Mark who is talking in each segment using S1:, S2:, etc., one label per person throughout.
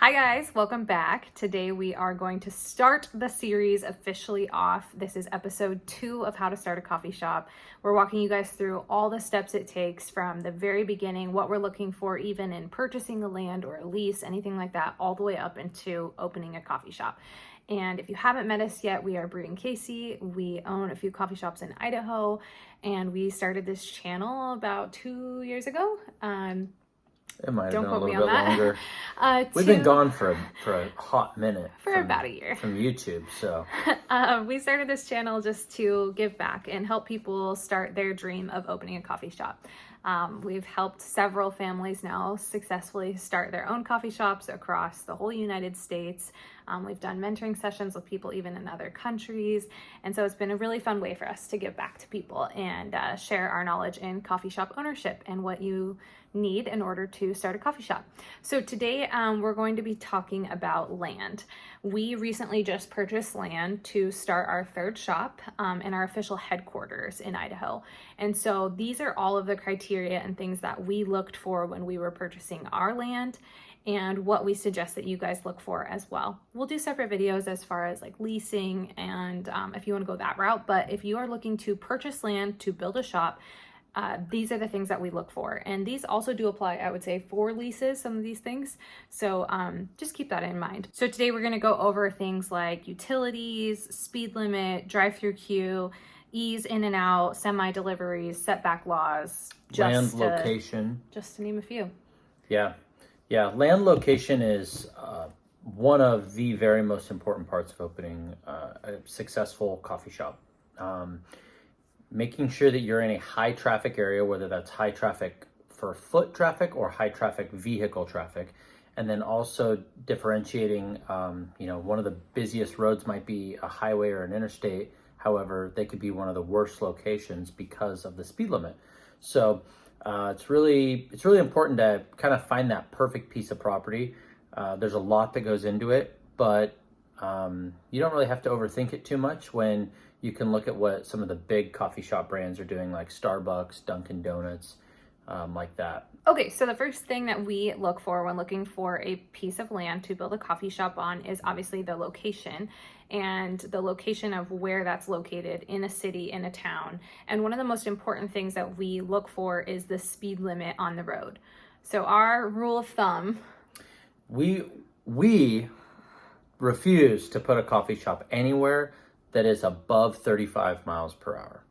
S1: Hi guys, welcome back. Today we are going to start the series officially off. This is episode 2 of how to start a coffee shop. We're walking you guys through all the steps it takes from the very beginning, what we're looking for even in purchasing a land or a lease, anything like that, all the way up into opening a coffee shop. And if you haven't met us yet, we are Bree and Casey. We own a few coffee shops in Idaho, and we started this channel about 2 years ago.
S2: It might have
S1: Don't
S2: been a
S1: quote me
S2: little
S1: on
S2: bit
S1: that.
S2: longer. We've been gone for a hot minute.
S1: About a year.
S2: From YouTube, so.
S1: We started this channel just to give back and help people start their dream of opening a coffee shop. We've helped several families now successfully start their own coffee shops across the whole United States. We've done mentoring sessions with people even in other countries. And so it's been a really fun way for us to give back to people and share our knowledge in coffee shop ownership and what you need in order to start a coffee shop. So today we're going to be talking about land. We recently just purchased land to start our third shop in our official headquarters in Idaho. And so these are all of the criteria and things that we looked for when we were purchasing our land and what we suggest that you guys look for as well. We'll do separate videos as far as like leasing and if you want to go that route, but if you are looking to purchase land to build a shop, these are the things that we look for. And these also do apply, I would say, for leases, some of these things. So just keep that in mind. So today we're gonna go over things like utilities, speed limit, drive-through queue, ease in and out, semi-deliveries, setback laws,
S2: Land location.
S1: Just to name a few.
S2: Yeah, land location is one of the very most important parts of opening a successful coffee shop. Making sure that you're in a high traffic area, whether that's high traffic for foot traffic or high traffic vehicle traffic. And then also differentiating, one of the busiest roads might be a highway or an interstate. However, they could be one of the worst locations because of the speed limit. So it's really important to kind of find that perfect piece of property. There's a lot that goes into it, but you don't really have to overthink it too much when you can look at what some of the big coffee shop brands are doing, like Starbucks, Dunkin' Donuts, like that.
S1: Okay, so the first thing that we look for when looking for a piece of land to build a coffee shop on is obviously the location and the location of where that's located in a city, in a town. And one of the most important things that we look for is the speed limit on the road. So our rule of thumb...
S2: We refuse to put a coffee shop anywhere that is above 35 miles per hour.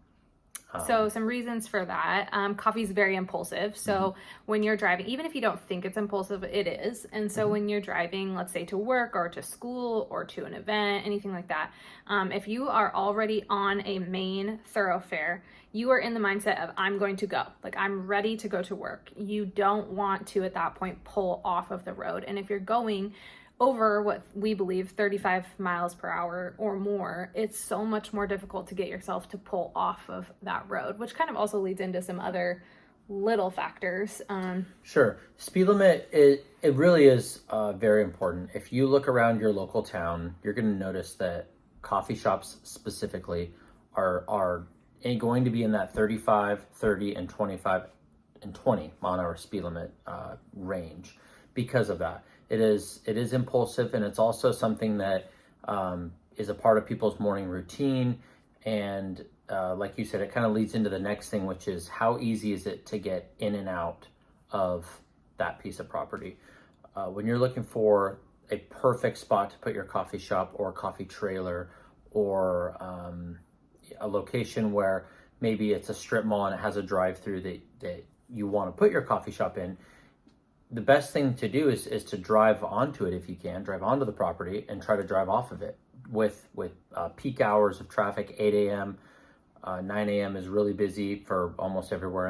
S1: So some reasons for that. Coffee is very impulsive. So when you're driving, even if you don't think it's impulsive, it is. And so when you're driving, let's say to work or to school or to an event, anything like that, if you are already on a main thoroughfare, you are in the mindset of I'm going to go. Like I'm ready to go to work. You don't want to at that point pull off of the road. And if you're going over what we believe 35 miles per hour or more, it's so much more difficult to get yourself to pull off of that road, which kind of also leads into some other little factors.
S2: Sure. Speed limit, it really is very important. If you look around your local town, you're going to notice that coffee shops specifically are going to be in that 35, 30, and 25 and 20 mile an hour speed limit range because of that. It is impulsive, and it's also something that is a part of people's morning routine. And like you said, it kind of leads into the next thing, which is how easy is it to get in and out of that piece of property. When you're looking for a perfect spot to put your coffee shop or coffee trailer, or a location where maybe it's a strip mall and it has a drive-through that you want to put your coffee shop in, the best thing to do is to drive onto it if you can, drive onto the property and try to drive off of it with peak hours of traffic. 8 a.m., 9 a.m. is really busy for almost everywhere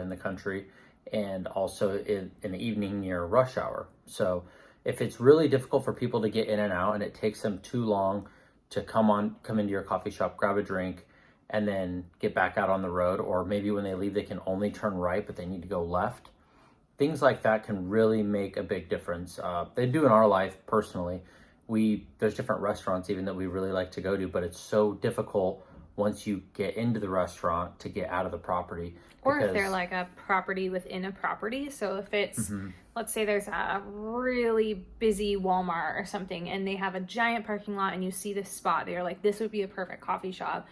S2: in the country, and also in the evening near rush hour. So if it's really difficult for people to get in and out and it takes them too long to come into your coffee shop, grab a drink, and then get back out on the road, or maybe when they leave they can only turn right but they need to go left, things like that can really make a big difference. They do in our life personally. There's different restaurants even that we really like to go to, but it's so difficult once you get into the restaurant to get out of the property.
S1: Or if they're like a property within a property. So if it's let's say there's a really busy Walmart or something and they have a giant parking lot and you see this spot, they're like, this would be a perfect coffee shop.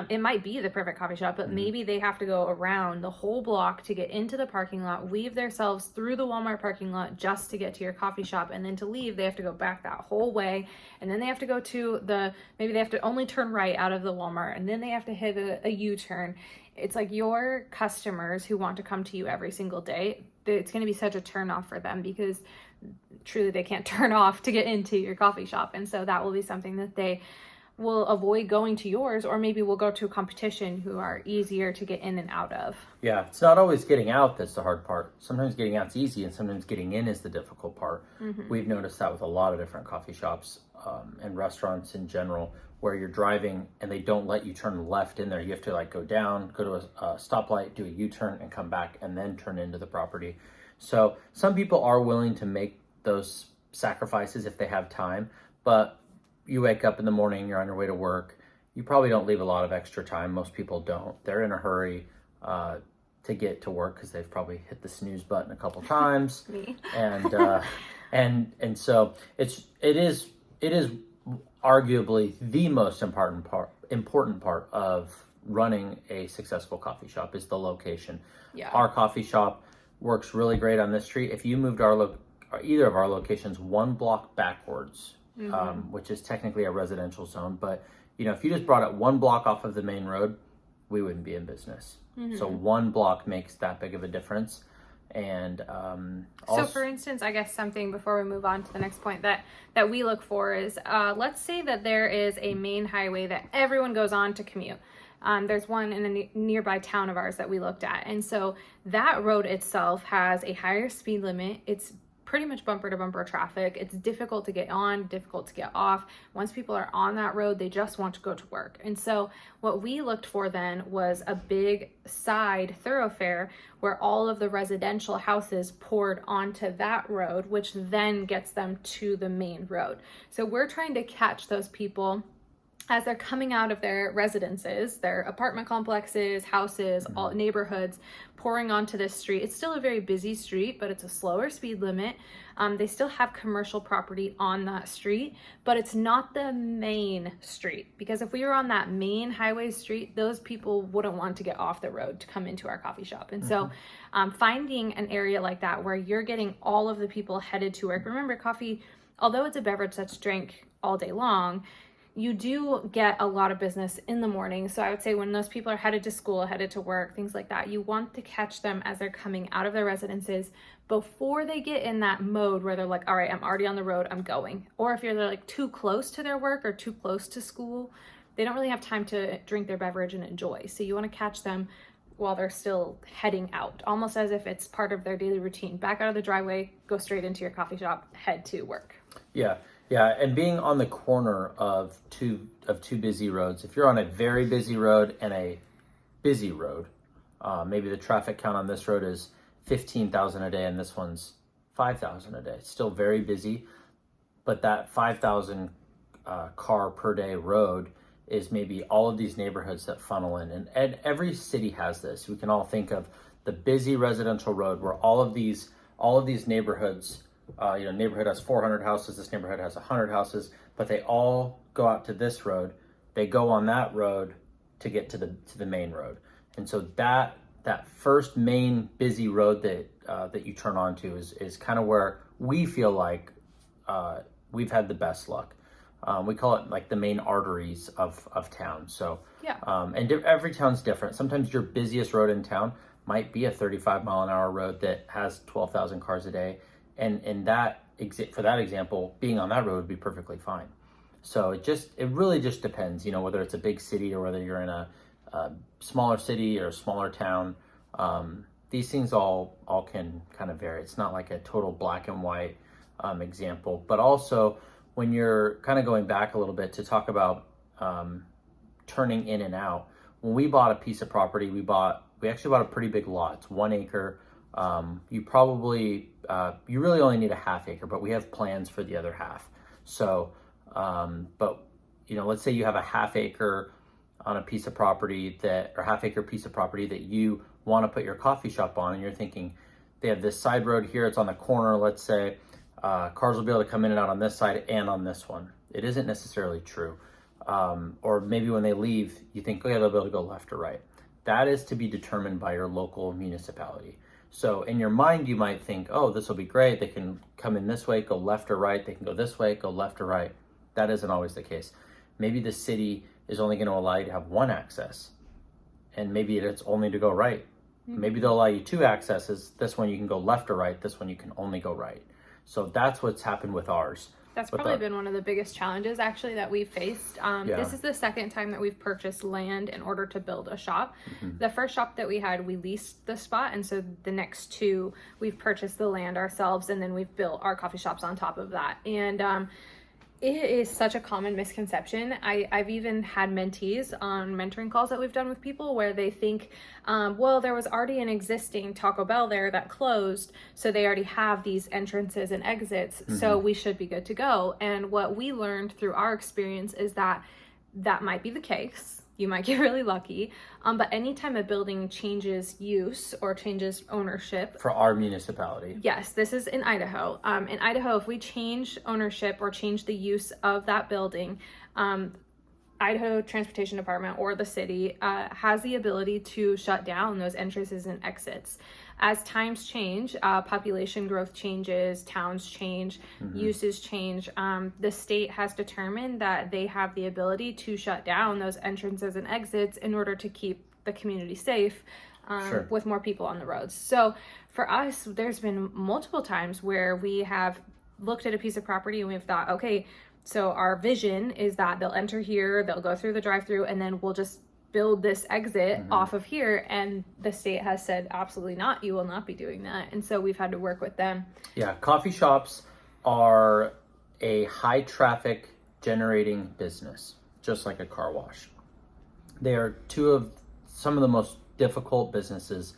S1: It might be the perfect coffee shop, but maybe they have to go around the whole block to get into the parking lot, weave themselves through the Walmart parking lot just to get to your coffee shop. And then to leave, they have to go back that whole way. And then they have to go to maybe they have to only turn right out of the Walmart. And then they have to hit a U-turn. It's like your customers who want to come to you every single day, it's going to be such a turn off for them because truly they can't turn off to get into your coffee shop. And so that will be something that they will avoid going to yours, or maybe we'll go to a competition who are easier to get in and out of.
S2: Yeah, it's not always getting out that's the hard part. Sometimes getting out's easy, and sometimes getting in is the difficult part. We've noticed that with a lot of different coffee shops and restaurants in general, where you're driving and they don't let you turn left in there. You have to like go down, go to a stoplight, do a U-turn, and come back, and then turn into the property. So some people are willing to make those sacrifices if they have time, but you wake up in the morning, you're on your way to work, you probably don't leave a lot of extra time. Most people don't. They're in a hurry to get to work because they've probably hit the snooze button a couple times.
S1: Me.
S2: And so it is arguably the most important part of running a successful coffee shop is the location.
S1: Yeah.
S2: Our coffee shop works really great on this street. If you moved either of our locations one block backwards, which is technically a residential zone, but if you just brought it one block off of the main road, we wouldn't be in business. So one block makes that big of a difference. And
S1: so for instance, I guess something before we move on to the next point that we look for is, let's say that there is a main highway that everyone goes on to commute. There's one in a nearby town of ours that we looked at. And so that road itself has a higher speed limit. It's pretty much bumper to bumper traffic. It's difficult to get on, difficult to get off. Once people are on that road, they just want to go to work. And so what we looked for then was a big side thoroughfare where all of the residential houses poured onto that road, which then gets them to the main road. So we're trying to catch those people as they're coming out of their residences, their apartment complexes, houses, all neighborhoods, pouring onto this street. It's still a very busy street, but it's a slower speed limit. They still have commercial property on that street, but it's not the main street. Because if we were on that main highway street, those people wouldn't want to get off the road to come into our coffee shop. And so finding an area like that where you're getting all of the people headed to work. Remember, coffee, although it's a beverage that's drank all day long, you do get a lot of business in the morning. So I would say when those people are headed to school, headed to work, things like that, you want to catch them as they're coming out of their residences before they get in that mode where they're like, all right, I'm already on the road, I'm going. Or if they're like too close to their work or too close to school, they don't really have time to drink their beverage and enjoy. So you want to catch them while they're still heading out, almost as if it's part of their daily routine. Back out of the driveway, go straight into your coffee shop, head to work.
S2: Yeah, and being on the corner of two busy roads, if you're on a very busy road and a busy road, maybe the traffic count on this road is 15,000 a day and this one's 5,000 a day. It's still very busy, but that 5,000 car per day road is maybe all of these neighborhoods that funnel in. And every city has this. We can all think of the busy residential road where all of these neighborhoods, neighborhood has 400 houses, this neighborhood has 100 houses, but they all go out to this road. They go on that road to get to the main road. And so that first main busy road that you turn onto is kind of where we feel like we've had the best luck. We call it like the main arteries of town. So
S1: yeah.
S2: And every town's different. Sometimes your busiest road in town might be a 35 mile an hour road that has 12,000 cars a day. And for that example, being on that road would be perfectly fine. So it really just depends, whether it's a big city or whether you're in a smaller city or a smaller town. These things all can kind of vary. It's not like a total black and white example. But also, when you're kind of going back a little bit to talk about turning in and out, when we bought a piece of property, we actually bought a pretty big lot. It's 1 acre. You really only need a half acre, but we have plans for the other half. So, let's say you have a half acre on a piece of property half acre piece of property that you want to put your coffee shop on, and you're thinking, they have this side road here, it's on the corner, let's say, cars will be able to come in and out on this side and on this one. It isn't necessarily true. Or maybe when they leave, you think, okay, they'll be able to go left or right. That is to be determined by your local municipality. So in your mind, you might think, oh, this will be great. They can come in this way, go left or right. They can go this way, go left or right. That isn't always the case. Maybe the city is only going to allow you to have one access, and maybe it's only to go right. Maybe they'll allow you two accesses. This one you can go left or right. This one you can only go right. So that's what's happened with ours.
S1: That's probably been one of the biggest challenges actually that we've faced. This is the second time that we've purchased land in order to build a shop. The first shop that we had, we leased the spot. And so the next two, we've purchased the land ourselves, and then we've built our coffee shops on top of that. And it is such a common misconception. I've even had mentees on mentoring calls that we've done with people where they think, well, there was already an existing Taco Bell there that closed, so they already have these entrances and exits, so we should be good to go. And what we learned through our experience is that that might be the case. You might get really lucky. But anytime a building changes use or changes ownership.
S2: For our municipality.
S1: Yes, this is in Idaho. In Idaho, if we change ownership or change the use of that building, Idaho Transportation Department or the city has the ability to shut down those entrances and exits. As times change, population growth changes, towns change, uses change. The state has determined that they have the ability to shut down those entrances and exits in order to keep the community safe with more people on the roads. So for us, there's been multiple times where we have looked at a piece of property and we've thought, okay, so our vision is that they'll enter here, they'll go through the drive-through, and then we'll just build this exit off of here. And the state has said, absolutely not, you will not be doing that. And so we've had to work with them.
S2: Yeah, coffee shops are a high traffic generating business, just like a car wash. They are two of some of the most difficult businesses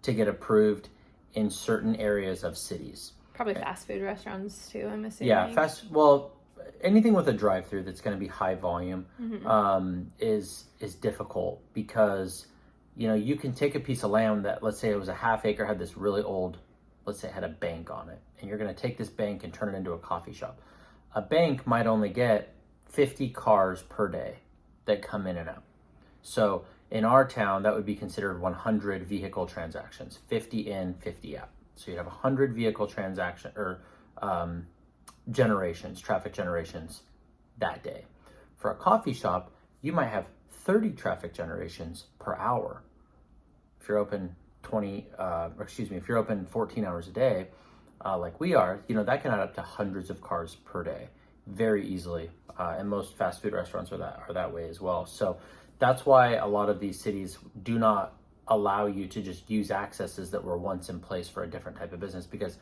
S2: to get approved in certain areas of cities.
S1: Probably fast food restaurants too, I'm assuming.
S2: Yeah, anything with a drive-through that's going to be high volume is difficult because, you know, you can take a piece of land that, let's say it was a half acre, had this really old, let's say it had a bank on it, and you're going to take this bank and turn it into a coffee shop. A bank might only get 50 cars per day that come in and out. So in our town, that would be considered 100 vehicle transactions, 50 in, 50 out. So you'd have 100 vehicle transaction or traffic generations that day. For a coffee shop, you might have 30 traffic generations per hour. If you're open if you're open 14 hours a day, like we are, you know, that can add up to hundreds of cars per day very easily. And most fast food restaurants are that way as well. So that's why a lot of these cities do not allow you to just use accesses that were once in place for a different type of business, because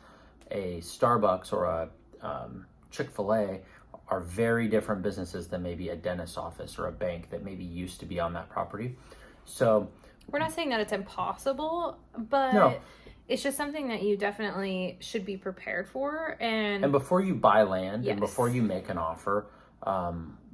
S2: a Starbucks or a Chick-fil-A are very different businesses than maybe a dentist's office or a bank that maybe used to be on that property. So
S1: we're not saying that it's impossible, but
S2: no.
S1: It's just something that you definitely should be prepared for. And
S2: before you buy land,
S1: yes,
S2: and before you make an offer,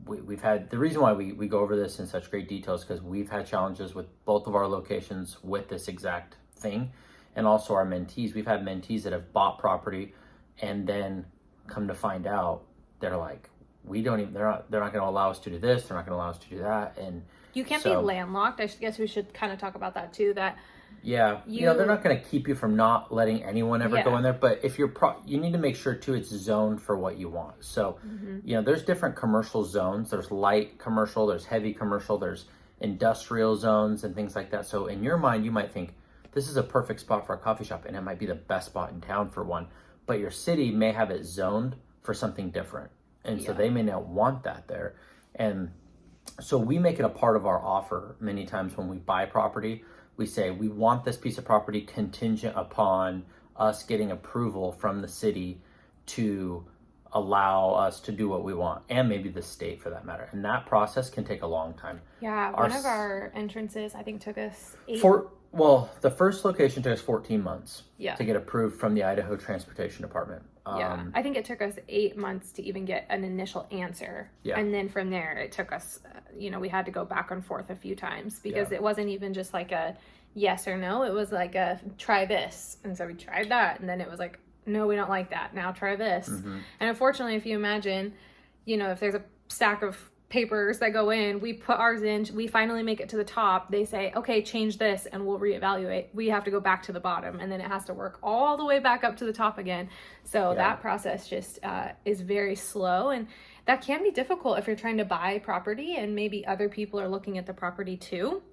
S2: we've had, the reason why we go over this in such great detail is because we've had challenges with both of our locations with this exact thing. And also our mentees, we've had mentees that have bought property and then come to find out they're like, they're not going to allow us to do this, they're not going to allow us to do that. And
S1: you can't be landlocked. I guess we should kind of talk about that too, that
S2: yeah, you know, they're not going to keep you from not letting anyone ever go in there, but if you need to make sure too it's zoned for what you want. So you know, there's different commercial zones. There's light commercial, there's heavy commercial, there's industrial zones and things like that. So in your mind, you might think this is a perfect spot for a coffee shop, and it might be the best spot in town for one, but your city may have it zoned for something different, and so they may not want that there. And so we make it a part of our offer many times when we buy property. We say we want this piece of property contingent upon us getting approval from the city to allow us to do what we want, and maybe the state for that matter. And that process can take a long time.
S1: Yeah, one of our entrances, I think, took us
S2: the first location took us 14 months to get approved from the Idaho Transportation Department.
S1: I think it took us 8 months to even get an initial answer. Yeah. And then from there, it took us, we had to go back and forth a few times because it wasn't even just like yes or no. It was like a try this. And so we tried that. And then it was like, no, we don't like that. Now try this. And unfortunately, if you imagine, if there's a stack of papers that go in, we put ours in, we finally make it to the top. They say, okay, change this and we'll reevaluate. We have to go back to the bottom and then it has to work all the way back up to the top again. So that process just is very slow. And that can be difficult if you're trying to buy property and maybe other people are looking at the property too.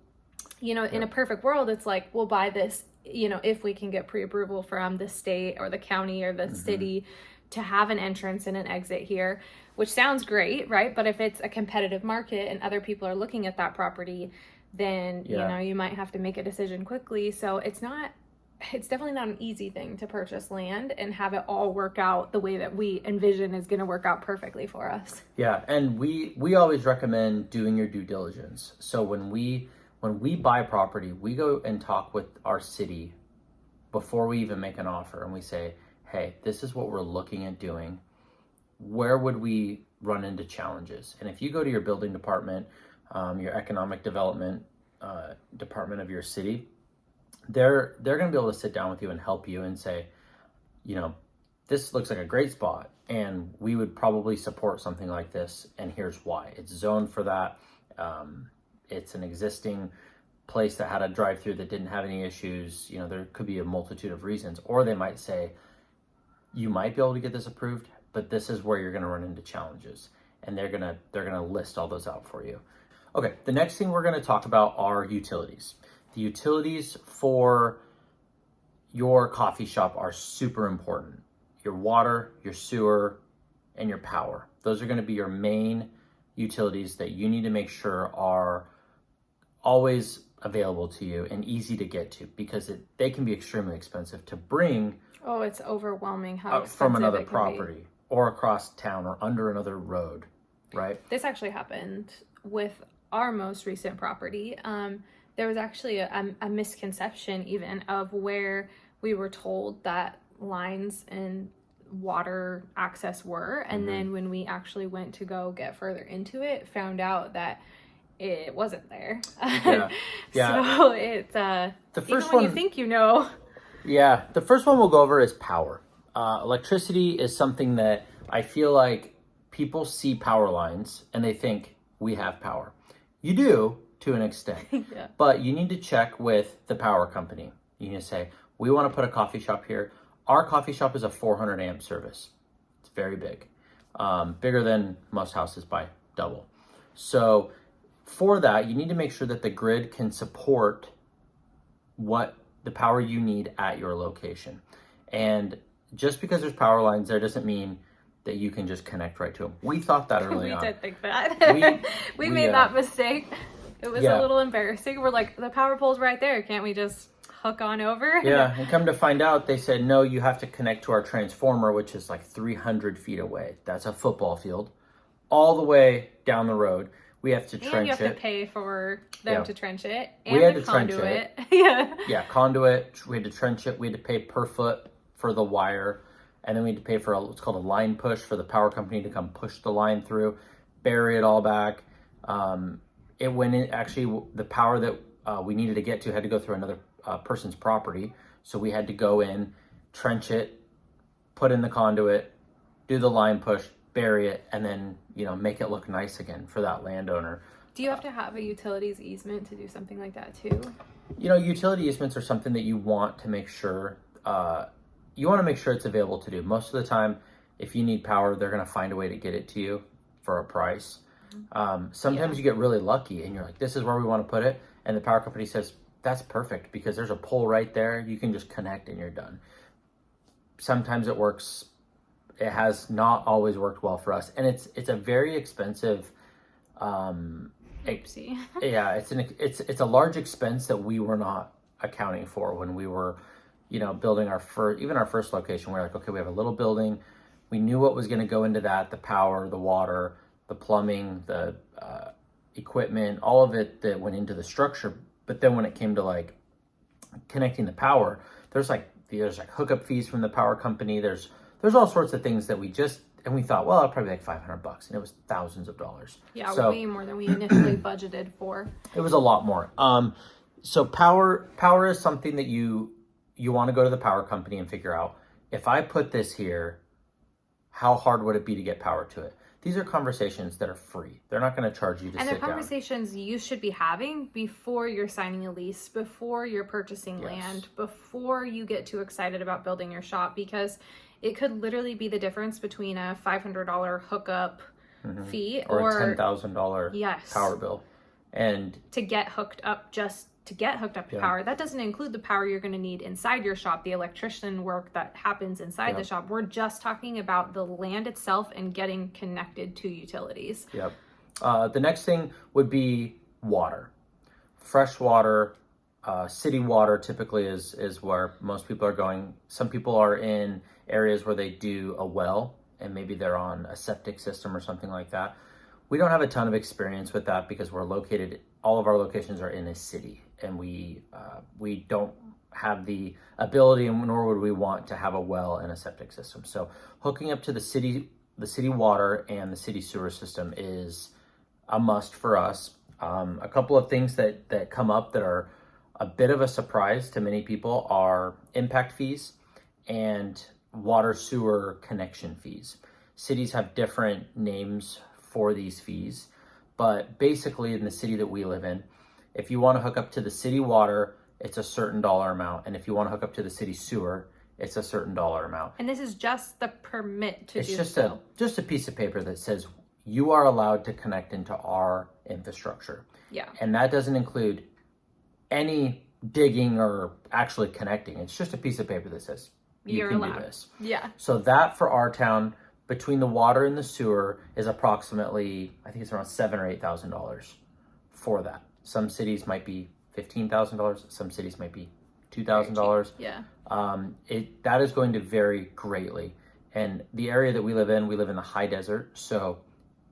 S1: In a perfect world, it's like, we'll buy this, if we can get pre-approval from the state or the county or the city to have an entrance and an exit here, which sounds great, right? But if it's a competitive market and other people are looking at that property, then, you might have to make a decision quickly. So it's definitely not an easy thing to purchase land and have it all work out the way that we envision is going to work out perfectly for us.
S2: Yeah. And we always recommend doing your due diligence. So when we buy property, we go and talk with our city before we even make an offer. And we say, hey, this is what we're looking at doing. Where would we run into challenges? And if you go to your building department, your economic development department of your city, they're going to be able to sit down with you and help you and say, this looks like a great spot and we would probably support something like this. And here's why. It's zoned for that. It's an existing place that had a drive-through that didn't have any issues. There could be a multitude of reasons. Or they might say, you might be able to get this approved, but this is where you're going to run into challenges. And they're going to list all those out for you. Okay, the next thing we're going to talk about are utilities. The utilities for your coffee shop are super important. Your water, your sewer, and your power. Those are going to be your main utilities that you need to make sure are always available to you and easy to get to, because they can be extremely expensive to bring.
S1: Oh, it's overwhelming how expensive
S2: from another
S1: it can
S2: property
S1: be.
S2: Or across town or under another road, right?
S1: This actually happened with our most recent property. There was actually a misconception even of where we were told that lines and water access were, and then when we actually went to go get further into it, found out that it wasn't there.
S2: Yeah.
S1: So it's the first one you think
S2: Yeah, the first one we'll go over is power. Electricity is something that I feel like people see power lines and they think we have power. You do to an extent, but you need to check with the power company. You need to say, we want to put a coffee shop here. Our coffee shop is a 400 amp service. It's very big, bigger than most houses by double. So for that, you need to make sure that the grid can support what the power you need at your location. And just because there's power lines there doesn't mean that you can just connect right to them. We thought that early on.
S1: We did think that. we made that mistake. It was a little embarrassing. We're like, the power pole's right there. Can't we just hook on over?
S2: Yeah, and come to find out, they said, no, you have to connect to our transformer, which is like 300 feet away. That's a football field. All the way down the road. We have to trench it. And
S1: you have to pay for them to trench it. And
S2: we had
S1: the
S2: to
S1: conduit.
S2: Trench it. Yeah, conduit. We had to trench it. We had to pay per foot for the wire. And then we had to pay for what's called a line push for the power company to come push the line through, bury it all back. It went in, actually, the power that we needed to get to had to go through another person's property. So we had to go in, trench it, put in the conduit, do the line push, bury it, and then, make it look nice again for that landowner.
S1: Do you have to have a utilities easement to do something like that too?
S2: Utility easements are something that you want to make sure, it's available to do. Most of the time, if you need power, they're going to find a way to get it to you for a price. Sometimes you get really lucky and you're like, this is where we want to put it. And the power company says, that's perfect because there's a pole right there. You can just connect and you're done. Sometimes it works. It has not always worked well for us. And it's a very expensive,
S1: Oopsie.
S2: Yeah, it's a large expense that we were not accounting for when we were, building our first location. We're like, okay, we have a little building. We knew what was going to go into that, the power, the water, the plumbing, the equipment, all of it that went into the structure. But then when it came to like connecting the power, there's hookup fees from the power company. There's all sorts of things that we thought, well, it'll probably be like $500, and it was thousands of dollars.
S1: Yeah, so, way more than we initially budgeted for.
S2: It was a lot more. So power is something that you want to go to the power company and figure out, if I put this here, how hard would it be to get power to it? These are conversations that are free. They're not going to charge you to sit down.
S1: And they're conversations you should be having before you're signing a lease, before you're purchasing land, before you get too excited about building your shop, because it could literally be the difference between a $500 hookup fee
S2: or a $10,000 power bill. And
S1: to get hooked up to power, that doesn't include the power you're going to need inside your shop, the electrician work that happens inside the shop. We're just talking about the land itself and getting connected to utilities.
S2: Yep. The next thing would be water. Fresh water, city water typically is where most people are going. Some people are in areas where they do a well and maybe they're on a septic system or something like that. We don't have a ton of experience with that because all of our locations are in a city, and we don't have the ability, and nor would we want to have a well and a septic system. So hooking up to the city water and the city sewer system is a must for us. A couple of things that come up that are a bit of a surprise to many people are impact fees and water sewer connection fees. Cities have different names for these fees, but basically in the city that we live in, if you want to hook up to the city water, it's a certain dollar amount, and if you want to hook up to the city sewer, it's a certain dollar amount.
S1: And this is just the permit to do so.
S2: It's just a piece of paper that says you are allowed to connect into our infrastructure.
S1: Yeah.
S2: And that doesn't include any digging or actually connecting. It's just a piece of paper that says you're allowed to do this.
S1: Yeah.
S2: So that for our town, between the water and the sewer, is approximately, I think it's around $7,000 or $8,000 for that. Some cities might be $15,000. Some cities might be $2,000.
S1: Yeah.
S2: That is going to vary greatly. And the area that we live in the high desert, so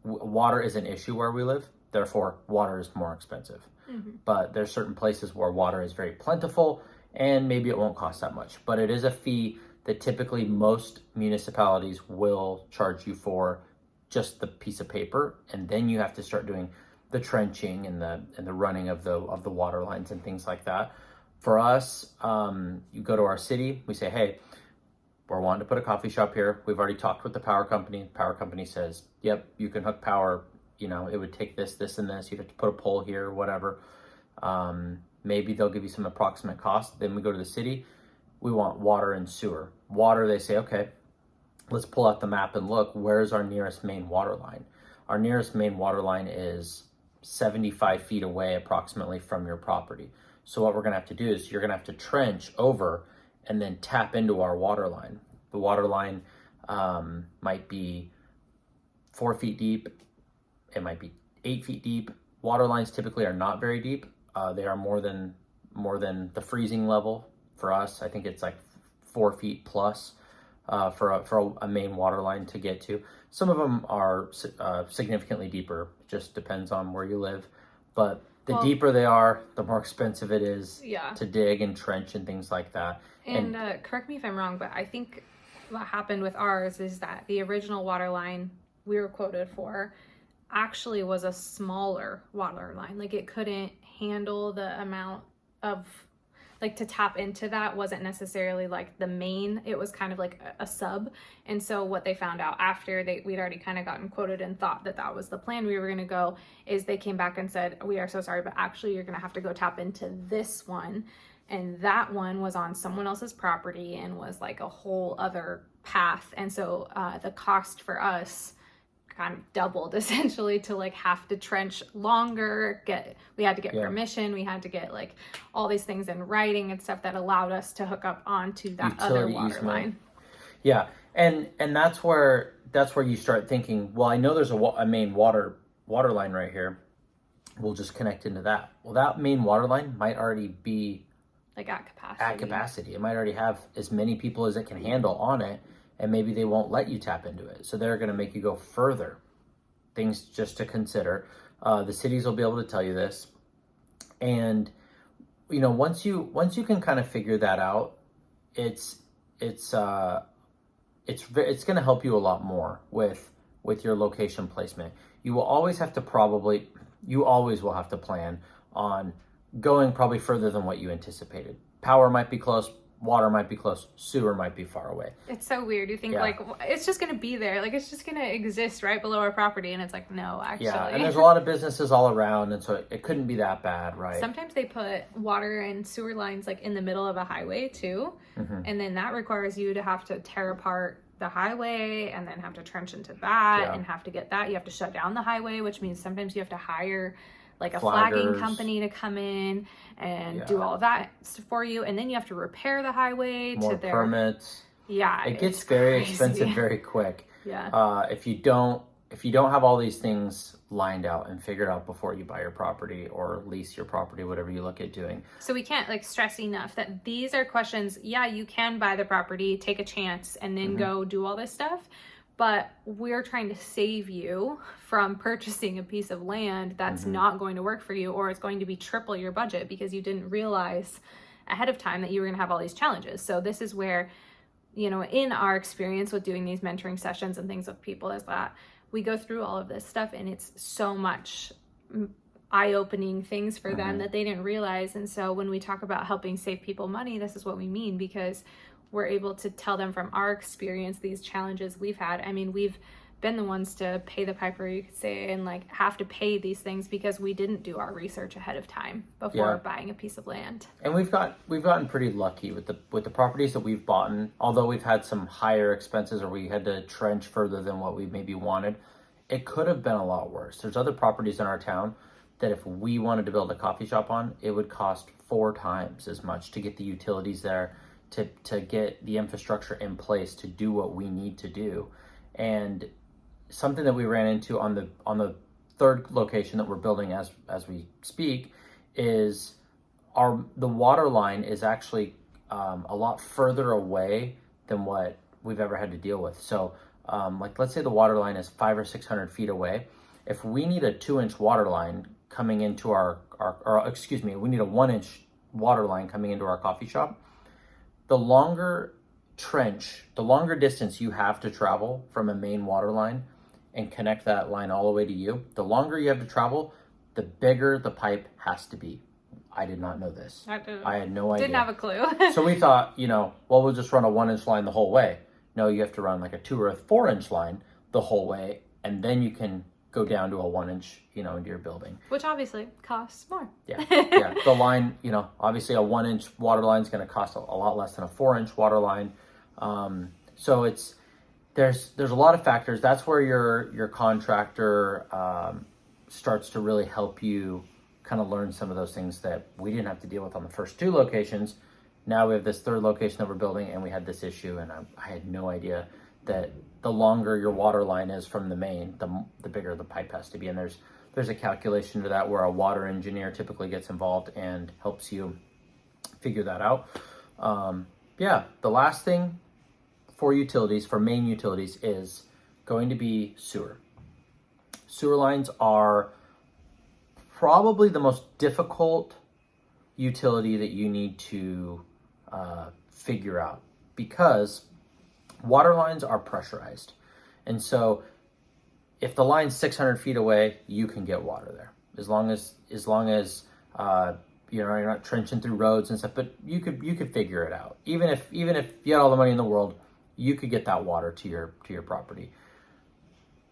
S2: water is an issue where we live. Therefore, water is more expensive. Mm-hmm. But there's certain places where water is very plentiful, and maybe it won't cost that much. But it is a fee that typically most municipalities will charge you for just the piece of paper, and then you have to start doing the trenching and the running of the water lines and things like that. For us, you go to our city, we say, hey, we're wanting to put a coffee shop here. We've already talked with the power company. The power company says, yep, you can hook power. You know, it would take this, this, and this. You'd have to put a pole here or whatever. Maybe they'll give you some approximate cost. Then we go to the city. We want water and sewer. Water, they say, okay, let's pull out the map and look, where's our nearest main water line? Our nearest main water line is 75 feet away approximately from your property. So what we're gonna have to do is you're gonna have to trench over and then tap into our water line. The water line might be 4 feet deep. It might be 8 feet deep. Water lines typically are not very deep. They are more than the freezing level. For us, I think it's like 4 feet plus for a main water line to get to. Some of them are significantly deeper. Just depends on where you live. But the deeper they are, the more expensive it is to dig and trench and things like that.
S1: And correct me if I'm wrong, but I think what happened with ours is that the original water line we were quoted for actually was a smaller water line. Like it couldn't handle the amount of, like, to tap into that wasn't necessarily like the main, it was kind of like a sub. And so what they found out after we'd already kind of gotten quoted and thought that was the plan we were going to go, is they came back and said, we are so sorry, but actually you're going to have to go tap into this one. And that one was on someone else's property and was like a whole other path. And so the cost for us kind of doubled essentially to like have to trench longer, we had to get permission, we had to get like all these things in writing and stuff that allowed us to hook up onto that other water line.
S2: Yeah, and that's where you start thinking, well, I know there's a main water line right here. We'll just connect into that. Well, that main water line might already be
S1: like at capacity.
S2: It might already have as many people as it can handle on it. And maybe they won't let you tap into it. So they're going to make you go further. Things just to consider. The cities will be able to tell you this. And, you know, once you can kind of figure that out, it's going to help you a lot more with your location placement. You always will have to plan on going probably further than what you anticipated. Power might be close, water might be close, sewer might be far away.
S1: It's so weird. You think like it's just going to be there. Like it's just going to exist right below our property. And it's like, no, actually.
S2: Yeah, and there's a lot of businesses all around. And so it couldn't be that bad, right?
S1: Sometimes they put water and sewer lines like in the middle of a highway too. And then that requires you to have to tear apart the highway and then have to trench into that and have to get that. You have to shut down the highway, which means sometimes you have to hire like a flagging company to come in and do all of that for you, and then you have to repair the highway
S2: to their permits. It gets very expensive very quick. If you don't have all these things lined out and figured out before you buy your property or lease your property, whatever you look at doing.
S1: So we can't like stress enough that these are questions. You can buy the property, take a chance, and then go do all this stuff. But we're trying to save you from purchasing a piece of land that's not going to work for you, or it's going to be triple your budget because you didn't realize ahead of time that you were going to have all these challenges. So this is where, you know, in our experience with doing these mentoring sessions and things with people, is that we go through all of this stuff and it's so much eye-opening things for them that they didn't realize. And so when we talk about helping save people money, this is what we mean, because we're able to tell them from our experience these challenges we've had. I mean, we've been the ones to pay the piper, you could say, and like have to pay these things because we didn't do our research ahead of time before buying a piece of land.
S2: And we've gotten pretty lucky with the properties that we've bought. Although we've had some higher expenses or we had to trench further than what we maybe wanted, it could have been a lot worse. There's other properties in our town that if we wanted to build a coffee shop on, it would cost 4 times as much to get the utilities there, to get the infrastructure in place to do what we need to do. And something that we ran into on the third location that we're building as we speak is the water line is actually a lot further away than what we've ever had to deal with. So like let's say the water line is 500 or 600 feet away. If we need a 2-inch water line coming into we need a 1-inch water line coming into our coffee shop, the longer distance you have to travel from a main water line and connect that line all the way to you, the longer you have to travel, the bigger the pipe has to be. I did not know this. I had no idea.
S1: Didn't have a clue.
S2: So we thought, we'll just run a 1-inch line the whole way. No, you have to run like a 2 or a 4-inch line the whole way, and then you can go down to a 1-inch, into your building.
S1: Which obviously costs more.
S2: Yeah. The line, obviously a 1-inch water line is going to cost a lot less than a 4-inch water line. So there's a lot of factors. That's where your contractor starts to really help you kind of learn some of those things that we didn't have to deal with on the first 2 locations. Now we have this third location that we're building, and we had this issue, and I had no idea that the longer your water line is from the main, the bigger the pipe has to be. And there's a calculation to that where a water engineer typically gets involved and helps you figure that out. The last thing for main utilities, is going to be sewer. Sewer lines are probably the most difficult utility that you need to figure out, because water lines are pressurized. And so if the line's 600 feet away, you can get water there. As long as you're not trenching through roads and stuff, but you could figure it out. Even if you had all the money in the world, you could get that water to your property.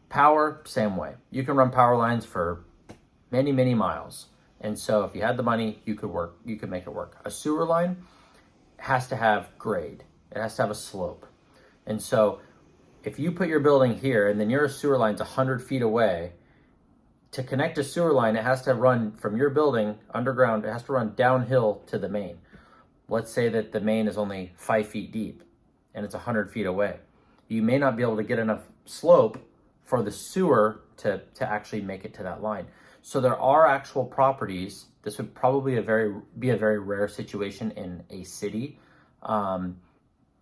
S2: Power, same way. You can run power lines for many, many miles. And so if you had the money, you could make it work. A sewer line has to have grade. It has to have a slope. And so if you put your building here and then your sewer line's 100 feet away, to connect a sewer line, it has to run from your building underground. It has to run downhill to the main. Let's say that the main is only 5 feet deep and it's 100 feet away. You may not be able to get enough slope for the sewer to actually make it to that line. So there are actual properties. This would probably be a very rare situation in a city.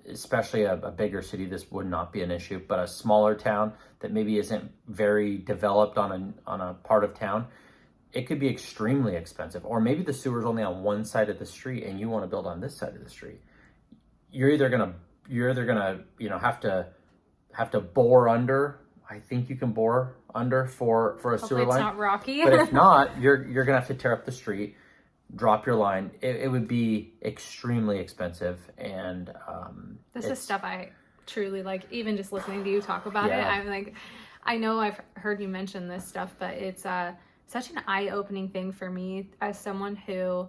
S2: Especially a bigger city, this would not be an issue, but a smaller town that maybe isn't very developed on a part of town, it could be extremely expensive. Or maybe the sewer's only on one side of the street and you want to build on this side of the street. You're either gonna have to bore under. I think you can bore under for a sewer line.
S1: It's not rocky.
S2: But if not, you're gonna have to tear up the street, drop your line, it would be extremely expensive. And
S1: this is stuff I truly like. Even just listening to you talk about it, I'm like, I know I've heard you mention this stuff, but it's such an eye-opening thing for me as someone who,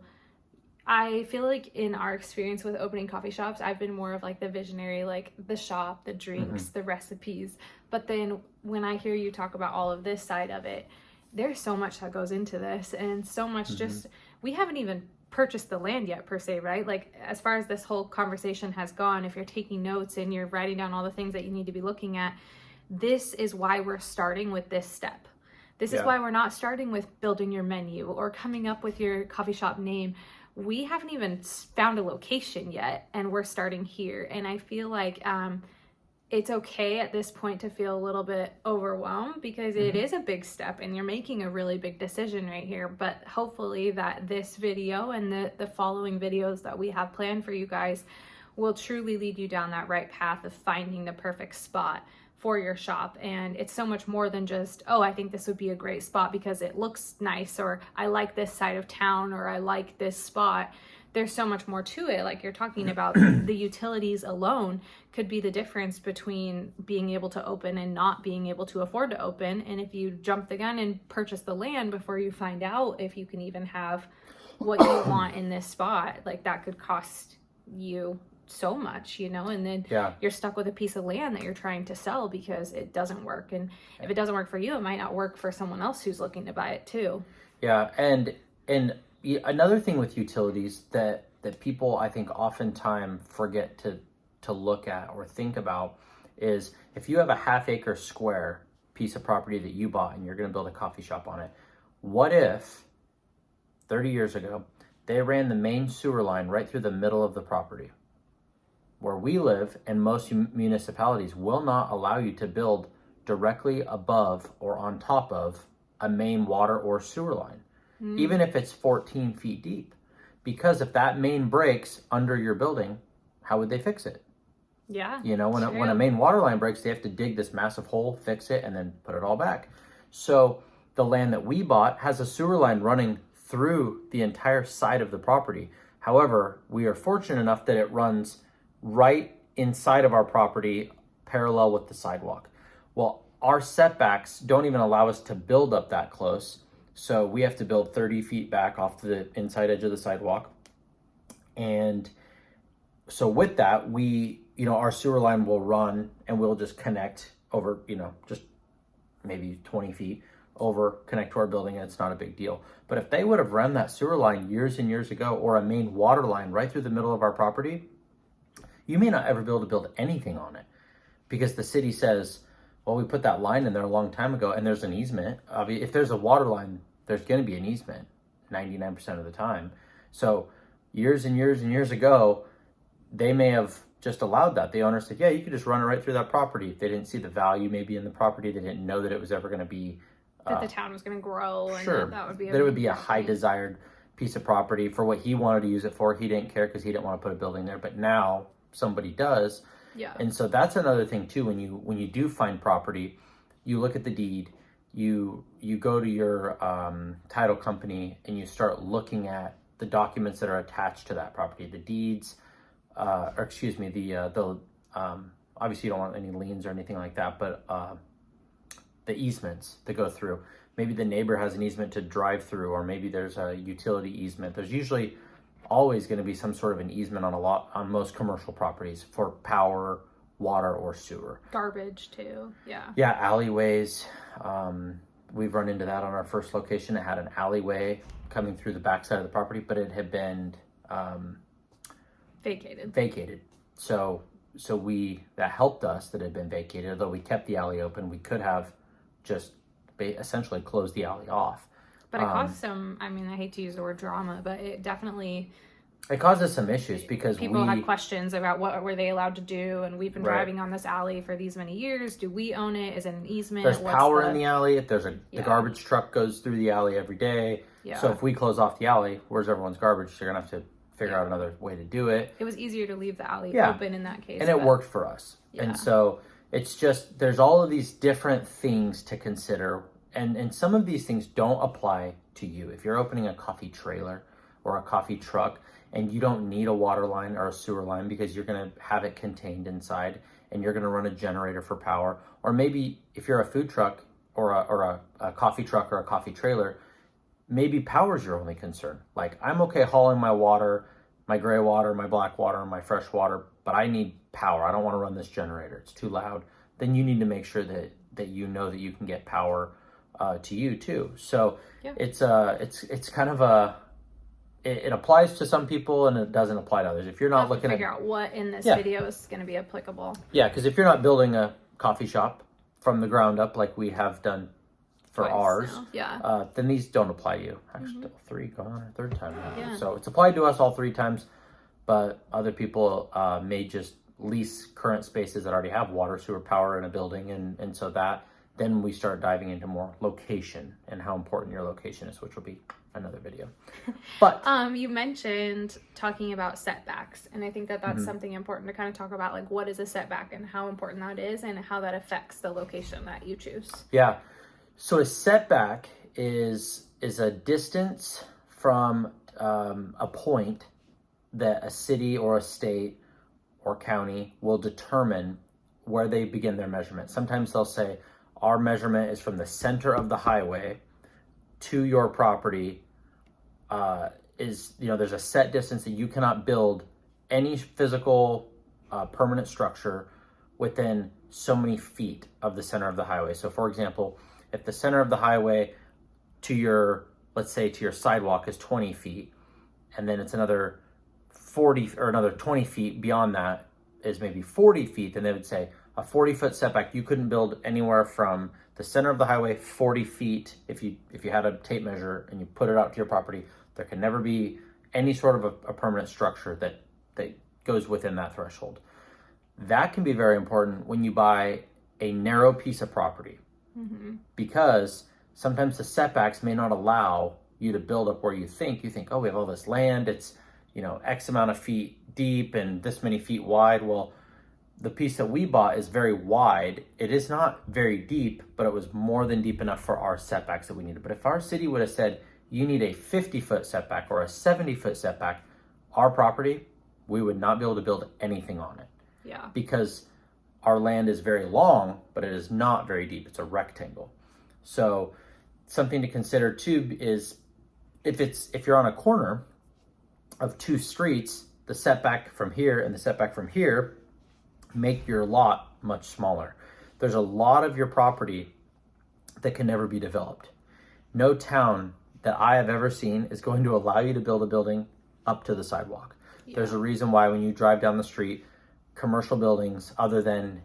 S1: I feel like in our experience with opening coffee shops, I've been more of like the visionary, like the shop, the drinks, the recipes. But then when I hear you talk about all of this side of it, there's so much that goes into this, and so much just, we haven't even purchased the land yet per se, right? Like as far as this whole conversation has gone, if you're taking notes and you're writing down all the things that you need to be looking at, this is why we're starting with this step. This is why we're not starting with building your menu or coming up with your coffee shop name. We haven't even found a location yet, and we're starting here. And I feel like it's okay at this point to feel a little bit overwhelmed, because it is a big step and you're making a really big decision right here. But hopefully that this video and the following videos that we have planned for you guys will truly lead you down that right path of finding the perfect spot for your shop. And it's so much more than just, oh, I think this would be a great spot because it looks nice, or I like this side of town, or I like this spot. There's so much more to it. Like you're talking about, the utilities alone could be the difference between being able to open and not being able to afford to open. And if you jump the gun and purchase the land before you find out if you can even have what you want in this spot, like that could cost you so much, you know, and then you're stuck with a piece of land that you're trying to sell because it doesn't work. And if it doesn't work for you, it might not work for someone else who's looking to buy it too. Yeah.
S2: And another thing with utilities that people, I think, oftentimes forget to look at or think about is, if you have a half-acre square piece of property that you bought and you're going to build a coffee shop on it, what if 30 years ago they ran the main sewer line right through the middle of the property? Where we live, and most municipalities will not allow you to build directly above or on top of a main water or sewer line, even if it's 14 feet deep. Because if that main breaks under your building, how would they fix it?
S1: Yeah.
S2: You know, when a main water line breaks, they have to dig this massive hole, fix it, and then put it all back. So the land that we bought has a sewer line running through the entire side of the property. However, we are fortunate enough that it runs right inside of our property, parallel with the sidewalk. Well, our setbacks don't even allow us to build up that close. So we have to build 30 feet back off the inside edge of the sidewalk. And so with that, our sewer line will run and we'll just connect over, just maybe 20 feet over, connect to our building, and it's not a big deal. But if they would have run that sewer line years and years ago, or a main water line right through the middle of our property, you may not ever be able to build anything on it, because the city says, well, we put that line in there a long time ago and there's an easement. If there's a water line, there's going to be an easement 99% of the time. So years and years and years ago, they may have just allowed that. The owner said, yeah, you could just run it right through that property. They didn't see the value maybe in the property. They didn't know that it was ever going to be...
S1: that the town was going to grow. And that would be
S2: that it would be a high desired piece of property for what he wanted to use it for. He didn't care because he didn't want to put a building there. But now somebody does.
S1: Yeah.
S2: And so that's another thing too. When you do find property, you look at the deed, you go to your title company and you start looking at the documents that are attached to that property, the deeds, obviously you don't want any liens or anything like that, but the easements that go through. Maybe the neighbor has an easement to drive through, or maybe there's a utility easement. There's usually always going to be some sort of an easement on most commercial properties for power, water, or sewer.
S1: Garbage too.
S2: Yeah, alleyways. We've run into that on our first location. It had an alleyway coming through the backside of the property, but it had been vacated. So that helped us that it had been vacated. Although we kept the alley open, we could have just essentially closed the alley off.
S1: But it caused some, I hate to use the word drama, but it
S2: caused us some issues because
S1: people had questions about what were they allowed to do, and we've been driving on this alley for these many years. Do we own it? Is it an easement?
S2: There's power in the alley. If the garbage truck goes through the alley every day.
S1: Yeah.
S2: So if we close off the alley, where's everyone's garbage? They're gonna have to figure out another way to do it.
S1: It was easier to leave the alley open in that case.
S2: And it worked for us. Yeah. And so it's just, there's all of these different things to consider. And some of these things don't apply to you. If you're opening a coffee trailer or a coffee truck, and you don't need a water line or a sewer line because you're going to have it contained inside and you're going to run a generator for power. Or maybe if you're a food truck or a coffee truck or a coffee trailer, maybe power is your only concern. Like, I'm okay hauling my water, my gray water, my black water, my fresh water, but I need power. I don't want to run this generator. It's too loud. Then you need to make sure that you know that you can get power to you too. So it's kind of it applies to some people and it doesn't apply to others. If you're not looking
S1: figure out what in this video is going to be applicable.
S2: Yeah, because if you're not building a coffee shop from the ground up like we have done for ours, then these don't apply to you. Actually, three gone, or third time now. Yeah. So it's applied to us all 3 times, but other people may just lease current spaces that already have water, sewer, power in a building, and so that then we start diving into more location and how important your location is, which will be another video. But
S1: you mentioned talking about setbacks, and I think that that's something important to kind of talk about, like what is a setback and how important that is and how that affects the location that you choose.
S2: Yeah. So a setback is a distance from a point that a city or a state or county will determine where they begin their measurement. Sometimes they'll say, our measurement is from the center of the highway to your property. There's a set distance that you cannot build any physical permanent structure within so many feet of the center of the highway. So for example, if the center of the highway to your, let's say to your sidewalk is 20 feet, and then it's another 40 or another 20 feet beyond that is maybe 40 feet, then they would say a 40-foot setback, you couldn't build anywhere from the center of the highway 40 feet. If you had a tape measure and you put it out to your property, there can never be any sort of a permanent structure that goes within that threshold. That can be very important when you buy a narrow piece of property, because sometimes the setbacks may not allow you to build up where you think, oh, we have all this land, it's, X amount of feet deep and this many feet wide. Well, the piece that we bought is very wide. It is not very deep, but it was more than deep enough for our setbacks that we needed. But if our city would have said, you need a 50-foot setback or a 70-foot setback, our property, we would not be able to build anything on it.
S1: Yeah.
S2: Because our land is very long, but it is not very deep. It's a rectangle. So something to consider too is if you're on a corner of 2 streets, the setback from here and the setback from here make your lot much smaller. There's a lot of your property that can never be developed. No town that I have ever seen is going to allow you to build a building up to the sidewalk. Yeah. There's a reason why when you drive down the street, commercial buildings, other than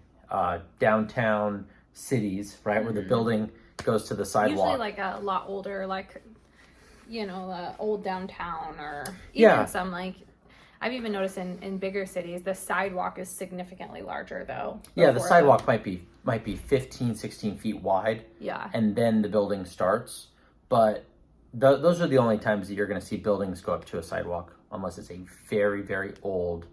S2: downtown cities, right, where the building goes to the sidewalk.
S1: Usually like a lot older, like, old downtown, or even some I've even noticed in bigger cities, the sidewalk is significantly larger though.
S2: Yeah, the sidewalk might be 15, 16 feet wide.
S1: Yeah.
S2: And then the building starts. But those are the only times that you're going to see buildings go up to a sidewalk, unless it's a very, very old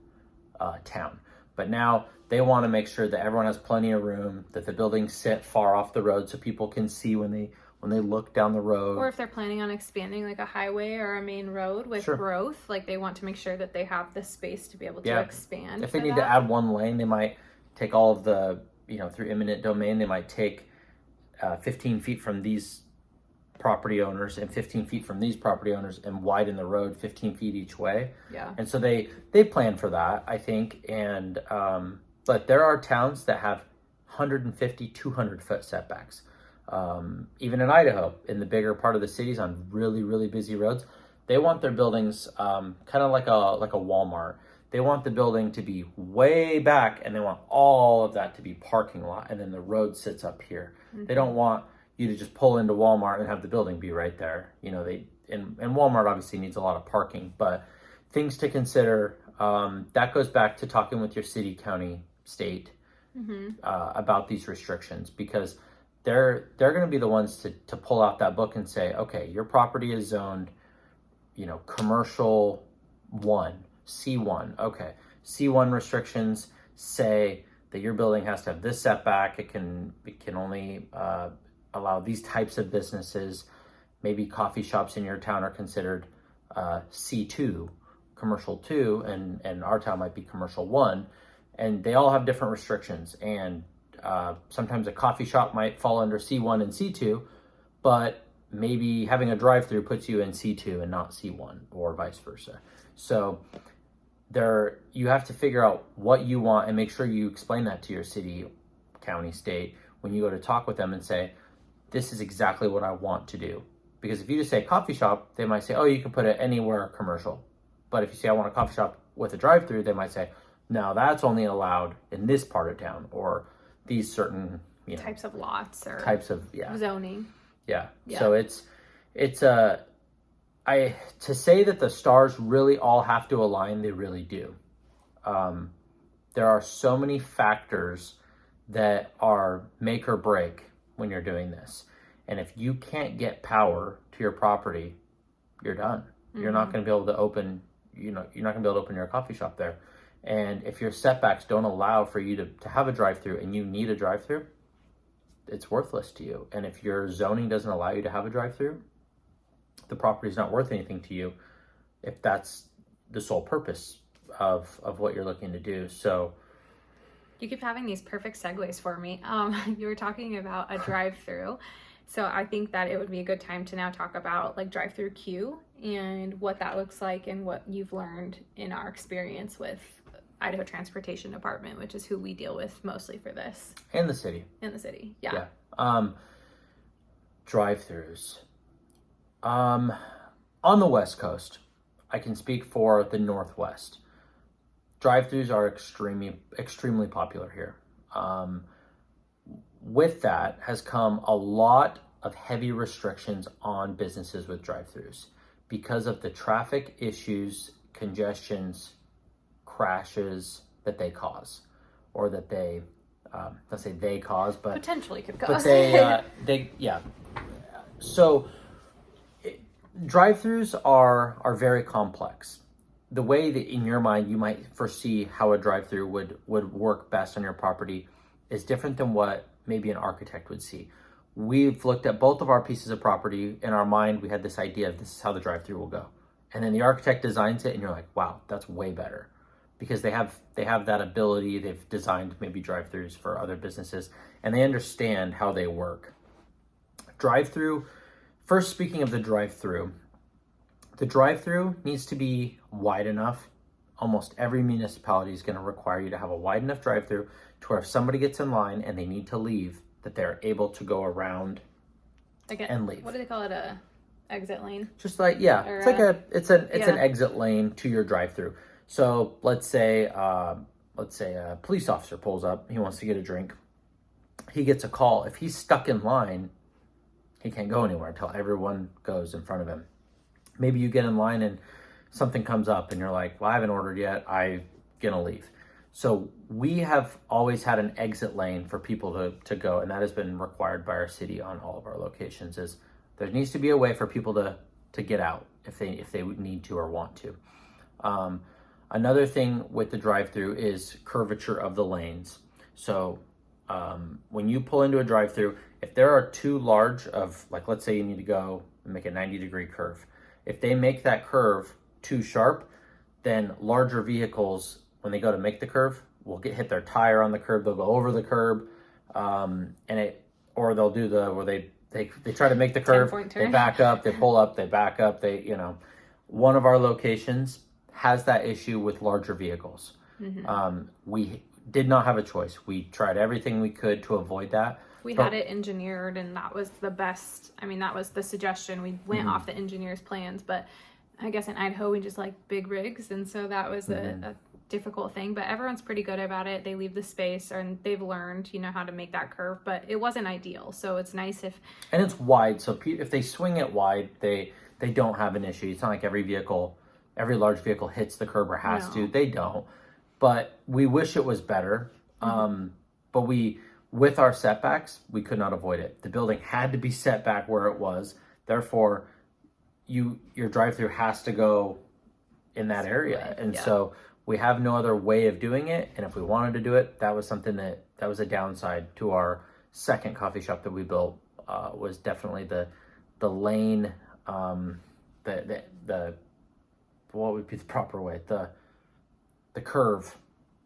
S2: town. But now they want to make sure that everyone has plenty of room, that the buildings sit far off the road so people can see when they look down the road.
S1: Or if they're planning on expanding like a highway or a main road with growth, like they want to make sure that they have the space to be able to expand.
S2: If they need to add 1 lane, they might take all of the, through eminent domain, they might take 15 feet from these property owners and 15 feet from these property owners and widen the road 15 feet each way.
S1: Yeah.
S2: And so they plan for that, I think. And, but there are towns that have 150, 200 foot setbacks. Even in Idaho, in the bigger part of the cities on really, really busy roads, they want their buildings kind of like a Walmart. They want the building to be way back, and they want all of that to be parking lot, and then the road sits up here. They don't want you to just pull into Walmart and have the building be right there. And Walmart obviously needs a lot of parking, but things to consider. That goes back to talking with your city, county, state about these restrictions, because they're going to be the ones to pull out that book and say, okay, your property is zoned, commercial 1, C1. Okay, C1 restrictions say that your building has to have this setback. It can only allow these types of businesses. Maybe coffee shops in your town are considered C2, commercial 2, and our town might be commercial 1, and they all have different restrictions. And sometimes a coffee shop might fall under C1 and C2, but maybe having a drive-through puts you in C2 and not C1, or vice versa. So you have to figure out what you want and make sure you explain that to your city, county, state when you go to talk with them and say, this is exactly what I want to do. Because if you just say coffee shop, they might say, oh, you can put it anywhere commercial. But if you say I want a coffee shop with a drive-through, they might say, no, that's only allowed in this part of town, or these certain
S1: types of lots or
S2: types of
S1: zoning.
S2: Yeah. So to say that the stars really all have to align, they really do. There are so many factors that are make or break when you're doing this. And if you can't get power to your property, you're done. You're not going to be able to open, you're not going to be able to open your coffee shop there. And if your setbacks don't allow for you to have a drive-through and you need a drive-through, it's worthless to you. And if your zoning doesn't allow you to have a drive-through, the property's not worth anything to you if that's the sole purpose of what you're looking to do. So
S1: you keep having these perfect segues for me. You were talking about a drive-through. So I think that it would be a good time to now talk about like drive-through queue and what that looks like and what you've learned in our experience with Idaho Transportation Department, which is who we deal with mostly for this.
S2: And the city.
S1: Yeah.
S2: Drive-throughs. On the West Coast, I can speak for the Northwest. Drive-throughs are extremely popular here. With that has come a lot of heavy restrictions on businesses with drive-throughs because of the traffic issues, congestions, crashes that they cause, or that they, let's say they cause, but
S1: potentially could cause.
S2: But So drive-throughs are very complex. The way that in your mind you might foresee how a drive-through would work best on your property is different than what maybe an architect would see. We've looked at both of our pieces of property. In our mind, we had this idea of this is how the drive-through will go. And then the architect designs it and you're like, wow, that's way better. Because they have that ability. They've designed maybe drive-throughs for other businesses and they understand how they work. Drive-through, first speaking of the drive-through needs to be wide enough. Almost every municipality is going to require you to have a wide enough drive-through to where if somebody gets in line and they need to leave, that they're able to go around and leave.
S1: What do they call it? A exit lane?
S2: Just like, yeah, or it's an exit lane to your drive-through. So let's say a police officer pulls up, he wants to get a drink. He gets a call. If he's stuck in line, he can't go anywhere until everyone goes in front of him. Maybe you get in line and something comes up and you're like, well, I haven't ordered yet. I'm going to leave. So we have always had an exit lane for people to go. And that has been required by our city on all of our locations is there needs to be a way for people to get out if they need to or want to. Another thing with the drive-through is curvature of the lanes. So when you pull into a drive-through, if there are too large of, like, let's say you need to go and make a 90-degree curve. If they make that curve too sharp, then larger vehicles, when they go to make the curve, will hit their tire on the curb. They'll go over the curb, or they'll do where they try to make the curve. They back up, they pull up, they back up. One of our locations has that issue with larger vehicles. Mm-hmm. We did not have a choice. We tried everything we could to avoid that.
S1: We had it engineered and that was the best. I mean, that was the suggestion. We went off the engineer's plans, but I guess in Idaho, we just like big rigs. And so that was a difficult thing, but everyone's pretty good about it. They leave the space and they've learned, how to make that curve, but it wasn't ideal. So it's nice
S2: and it's wide. So if they swing it wide, they don't have an issue. It's not like every large vehicle hits the curb or has to. They don't. But we wish it was better. But with our setbacks, we could not avoid it. The building had to be set back where it was. Therefore, your drive-through has to go in that area. And so we have no other way of doing it. And if we wanted to do it, that was something that was a downside to our second coffee shop that we built, was definitely the lane, the what would be the proper way? The curve.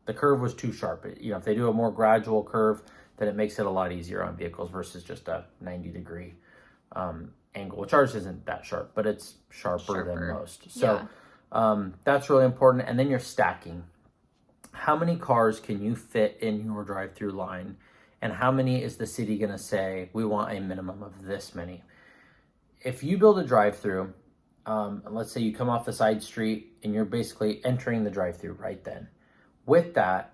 S2: The curve was too sharp. If they do a more gradual curve, then it makes it a lot easier on vehicles versus just a 90-degree angle, which ours isn't that sharp, but it's sharper than most. So that's really important. And then you're stacking. How many cars can you fit in your drive-through line? And how many is the city going to say, we want a minimum of this many? If you build a drive-through, and let's say you come off the side street and you're basically entering the drive-through right then. With that,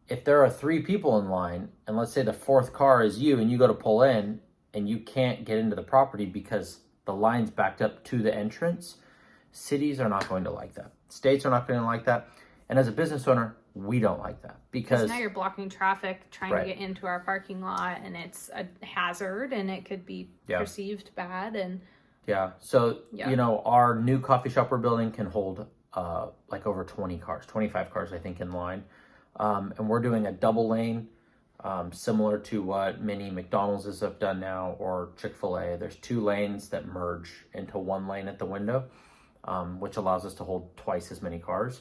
S2: if there are 3 people in line, and let's say the 4th car is you, and you go to pull in, and you can't get into the property because the line's backed up to the entrance, cities are not going to like that. States are not going to like that. And as a business owner, we don't like that because
S1: now you're blocking traffic trying to get into our parking lot, and it's a hazard, and it could be perceived bad. And
S2: so our new coffee shop we're building can hold like over 20 cars, 25 cars I think in line, and we're doing a double lane, similar to what many McDonald's have done now, or Chick-fil-A. There's 2 lanes that merge into 1 lane at the window, which allows us to hold twice as many cars.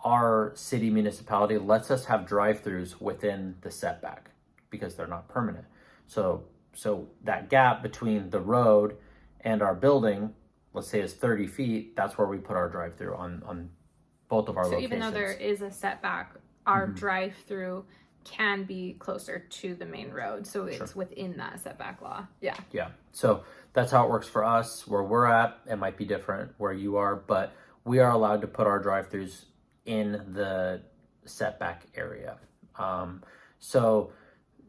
S2: Our city municipality lets us have drive-throughs within the setback because they're not permanent. So that gap between the road and our building, let's say, is 30 feet. That's where we put our drive-through on both of our locations.
S1: So even though there is a setback, our drive-through can be closer to the main road. So it's within that setback law. Yeah.
S2: So that's how it works for us. Where we're at, it might be different where you are, but we are allowed to put our drive-throughs in the setback area. So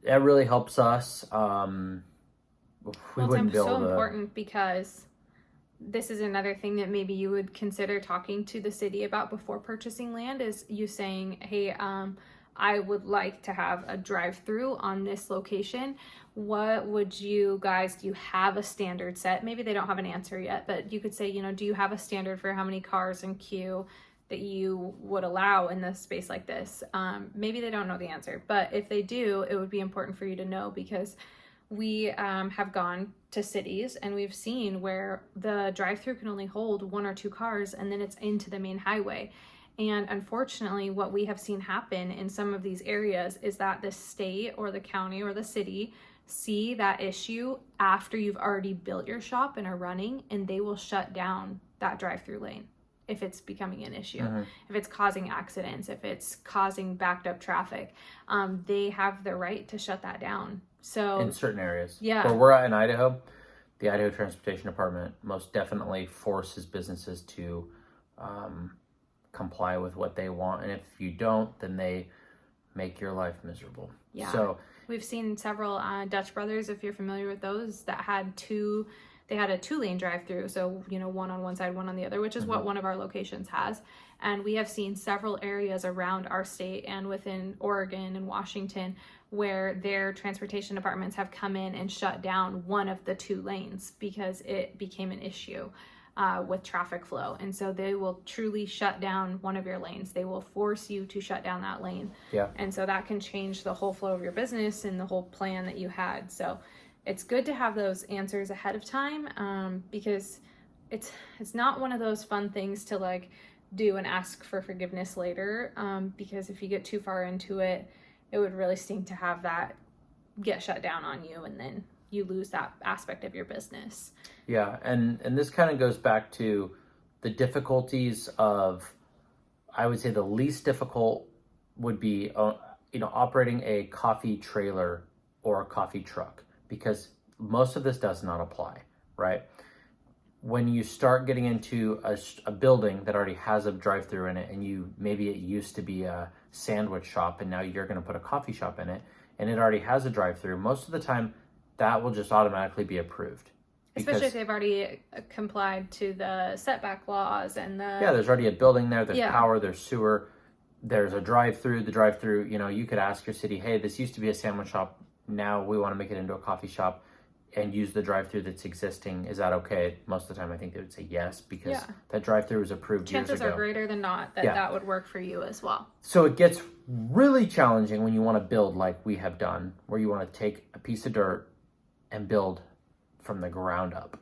S2: that really helps us.
S1: It's so important because this is another thing that maybe you would consider talking to the city about before purchasing land, is you saying, hey, I would like to have a drive-through on this location. What would you guys, do you have a standard set? Maybe they don't have an answer yet, but you could say, do you have a standard for how many cars in queue that you would allow in this space like this? Maybe they don't know the answer, but if they do, it would be important for you to know, because we have gone to cities and we've seen where the drive-through can only hold 1 or 2 cars, and then it's into the main highway. And unfortunately, what we have seen happen in some of these areas is that the state or the county or the city see that issue after you've already built your shop and are running, and they will shut down that drive-through lane if it's becoming an issue, if it's causing accidents, if it's causing backed up traffic. They have the right to shut that down. So
S2: in certain areas, where we're at in Idaho, the Idaho Transportation Department most definitely forces businesses to comply with what they want, and if you don't, then they make your life miserable. So
S1: we've seen several Dutch Brothers, if you're familiar with those, that had they had a 2-lane drive-through, so 1 on one side, 1 on the other, which is what one of our locations has. And we have seen several areas around our state and within Oregon and Washington where their transportation departments have come in and shut down one of the 2 lanes because it became an issue with traffic flow. And so they will truly shut down one of your lanes. They will force you to shut down that lane. And so that can change the whole flow of your business and the whole plan that you had. So it's good to have those answers ahead of time, because it's not one of those fun things to like do and ask for forgiveness later, because if you get too far into it, it would really stink to have that get shut down on you, and then you lose that aspect of your business.
S2: And this kind of goes back to the difficulties of, I would say the least difficult would be operating a coffee trailer or a coffee truck, because most of this does not apply, right? When you start getting into a building that already has a drive-through in it, and maybe it used to be a sandwich shop and now you're going to put a coffee shop in it, and it already has a drive-through, most of the time that will just automatically be approved.
S1: Especially if they've already complied to the setback laws and
S2: there's already a building there, there's power, there's sewer, there's a drive-through. The drive-through, you could ask your city, hey, this used to be a sandwich shop, now we want to make it into a coffee shop and use the drive-through that's existing. Is that okay? Most of the time I think they would say yes, because that drive-through was approved years ago.
S1: Chances are greater than not that would work for you as well.
S2: So it gets really challenging when you want to build like we have done, where you want to take a piece of dirt and build from the ground up.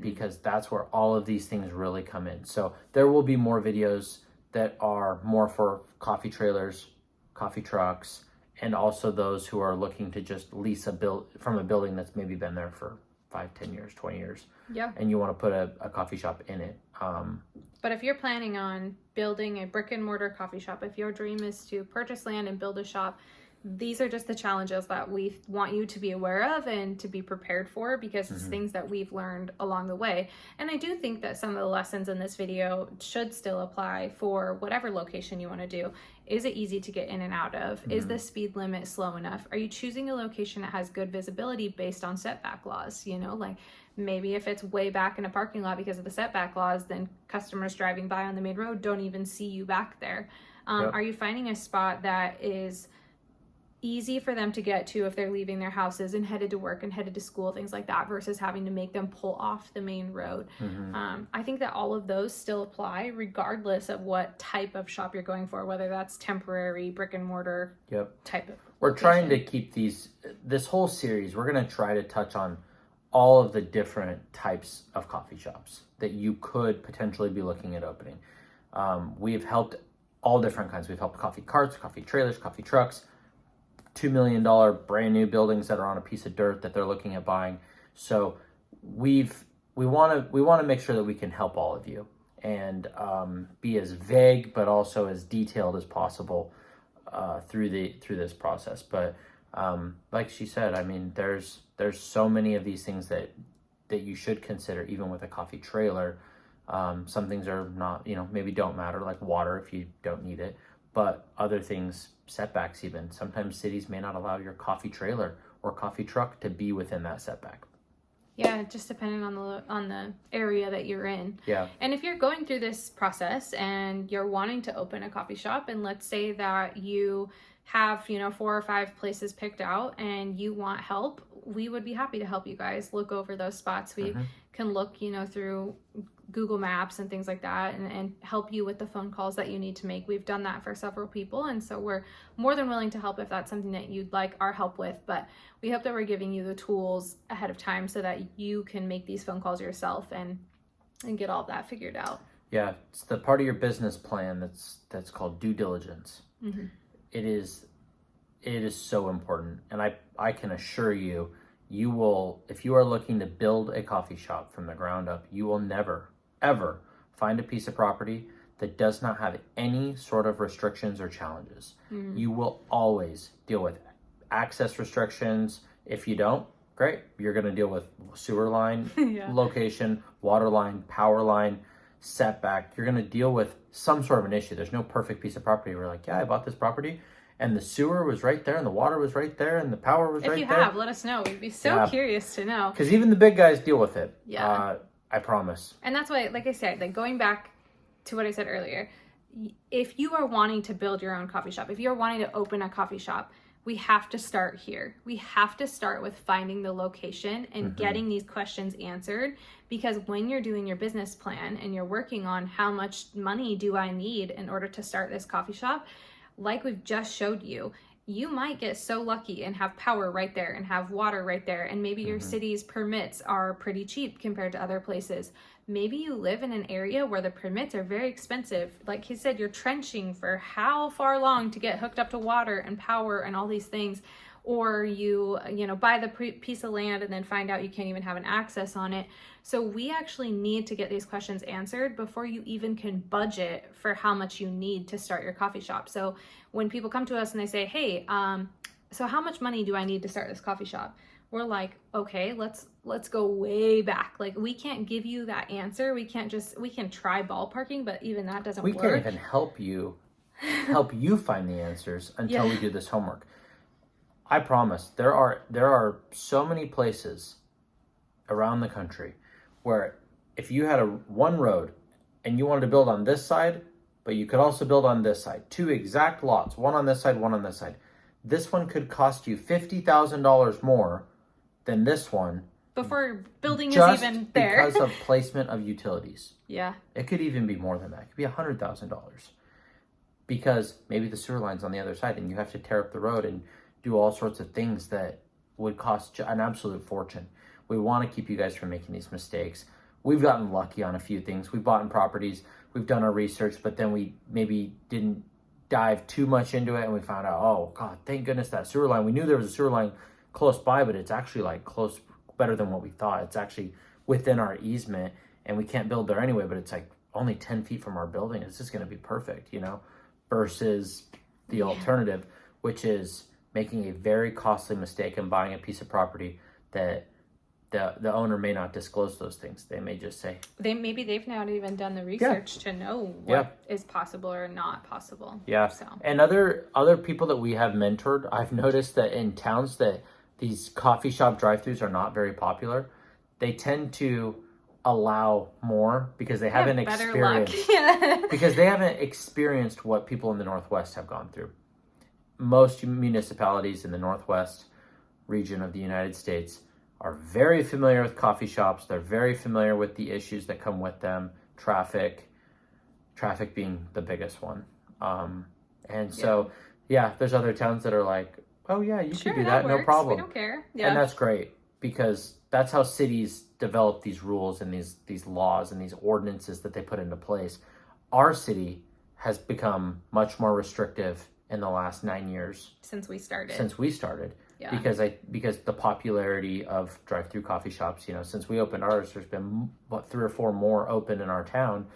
S2: because that's where all of these things really come in. So there will be more videos that are more for coffee trailers, coffee trucks, and also those who are looking to just lease from a building that's maybe been there for 5, 10 years, 20 years.
S1: Yeah.
S2: And you want to put a coffee shop in it.
S1: But if you're planning on building a brick and mortar coffee shop, if your dream is to purchase land and build a shop, these are just the challenges that we want you to be aware of and to be prepared for, because it's things that we've learned along the way. And I do think that some of the lessons in this video should still apply for whatever location you want to do. Is it easy to get in and out of? Is the speed limit slow enough? Are you choosing a location that has good visibility based on setback laws? You know, like maybe if it's way back in a parking lot because of the setback laws, then customers driving by on the main road don't even see you back there. Are you finding a spot that is easy for them to get to if they're leaving their houses and headed to work and headed to school, things like that, versus having to make them pull off the main road? I think that all of those still apply regardless of what type of shop you're going for, whether that's temporary, brick and mortar type of
S2: We're
S1: location.
S2: trying to keep this whole series, we're going to try to touch on all of the different types of coffee shops that you could potentially be looking at opening. We've helped all different kinds. We've helped coffee carts, coffee trailers, coffee trucks, $2 million brand new buildings that are on a piece of dirt that they're looking at buying. So we want to make sure that we can help all of you and be as vague but also as detailed as possible through this process. But like she said, I mean, there's so many of these things that you should consider, even with a coffee trailer. Some things are not, maybe don't matter, like water if you don't need it. But other things, setbacks even, sometimes cities may not allow your coffee trailer or coffee truck to be within that setback.
S1: Yeah, just depending on the area that you're in.
S2: Yeah.
S1: And if you're going through this process and you're wanting to open a coffee shop, and let's say that you have, 4 or 5 places picked out and you want help, we would be happy to help you guys look over those spots. We can look, through Google Maps and things like that, and help you with the phone calls that you need to make. We've done that for several people, and so we're more than willing to help if that's something that you'd like our help with. But we hope that we're giving you the tools ahead of time so that you can make these phone calls yourself and get all of that figured out.
S2: Yeah, it's the part of your business plan that's called due diligence. It is so important, and I can assure you, you will, if you are looking to build a coffee shop from the ground up, you will never ever find a piece of property that does not have any sort of restrictions or challenges. You will always deal with access restrictions. If you don't, great, you're going to deal with sewer line, location, water line, power line, setback. You're going to deal with some sort of an issue. There's no perfect piece of property. We're like, yeah, I bought this property and the sewer was right there and the water was right there and the power was right there.
S1: If you have, let us know. We'd be so curious to know.
S2: Because even the big guys deal with it.
S1: Yeah.
S2: I promise.
S1: And that's why, like I said, like going back to what I said earlier, if you are wanting to build your own coffee shop, if you're wanting to open a coffee shop, we have to start here. We have to start with finding the location and getting these questions answered, because when you're doing your business plan and you're working on how much money do I need in order to start this coffee shop, like we've just showed you, you might get so lucky and have power right there and have water right there. And maybe your city's permits are pretty cheap compared to other places. Maybe you live in an area where the permits are very expensive. Like he said, you're trenching for how far long to get hooked up to water and power and all these things. Or you buy the piece of land and then find out you can't even have an access on it. So we actually need to get these questions answered before you even can budget for how much you need to start your coffee shop. So when people come to us and they say, hey, so how much money do I need to start this coffee shop? We're like, okay, let's go way back. Like, we can't give you that answer. We can try ballparking, but even that doesn't work.
S2: We can't even help you find the answers until we do this homework. I promise there are so many places around the country where if you had one road and you wanted to build on this side, but you could also build on this side, 2 exact lots, one on this side, one on this side. This one could cost you $50,000 more than this one
S1: before building is even there.
S2: Because of placement of utilities.
S1: Yeah.
S2: It could even be more than that. It could be $100,000 because maybe the sewer line's on the other side and you have to tear up the road and do all sorts of things that would cost an absolute fortune. We want to keep you guys from making these mistakes. We've gotten lucky on a few things. We've bought in properties, we've done our research, but then we maybe didn't dive too much into it, and we found out, oh God, thank goodness that sewer line. We knew there was a sewer line close by, but it's actually like close, better than what we thought. It's actually within our easement, and we can't build there anyway, but it's like only 10 feet from our building. It's just going to be perfect, you know, versus the alternative, which is making a very costly mistake and buying a piece of property that the owner may not disclose those things. They may just say
S1: they've not even done the research to know what is possible or not possible.
S2: Yeah.
S1: So.
S2: And other people that we have mentored, I've noticed that in towns that these coffee shop drive-thrus are not very popular, they tend to allow more because they haven't experienced because they haven't experienced what people in the Northwest have gone through. Most municipalities in the Northwest region of the United States are very familiar with coffee shops. They're very familiar with the issues that come with them, traffic being the biggest one. And so, there's other towns that are like, oh yeah, you can do that, no problem.
S1: We don't care. Yeah.
S2: And that's great because that's how cities develop these rules and these laws and these ordinances that they put into place. Our city has become much more restrictive in the last 9 years. Since we started. Yeah. Because the popularity of drive-through coffee shops, you know, since we opened ours, there's been 3 or 4 more open in our town,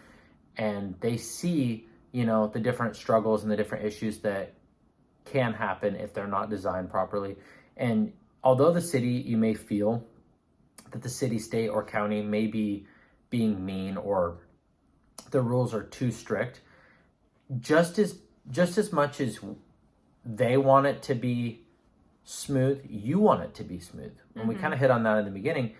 S2: and they see, you know, the different struggles and the different issues that can happen if they're not designed properly. And although the city, you may feel that the city, state, or county may be being mean or the rules are too strict, just as much as they want it to be smooth, you want it to be smooth. And we kind of hit on that in the beginning.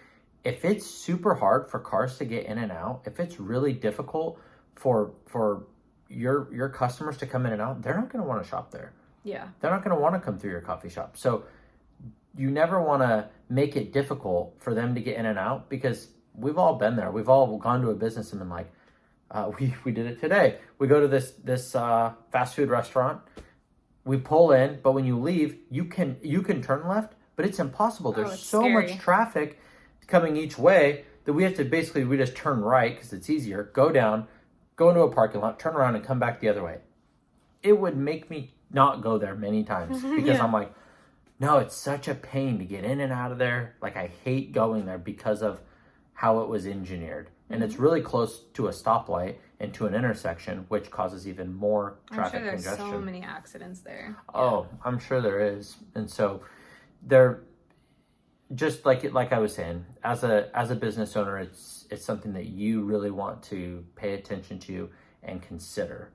S2: If it's super hard for cars to get in and out, if it's really difficult for your customers to come in and out, they're not going to want to shop there. Yeah. They're not going to want to come through your coffee shop. So you never want to make it difficult for them to get in and out, because we've all been there. We've all gone to a business and been like, we did it today. We go to this fast food restaurant. We pull in, but when you leave, you can turn left, but it's impossible. There's so much traffic coming each way that we just turn right because it's easier, go down, go into a parking lot, turn around and come back the other way. It would make me not go there many times because I'm like, no, it's such a pain to get in and out of there. Like, I hate going there because of how it was engineered. And it's really close to a stoplight and to an intersection, which causes even more traffic congestion.
S1: I'm sure there's so many accidents there.
S2: Oh, yeah. I'm sure there is. And so they're just like I was saying, as a business owner, it's something that you really want to pay attention to and consider.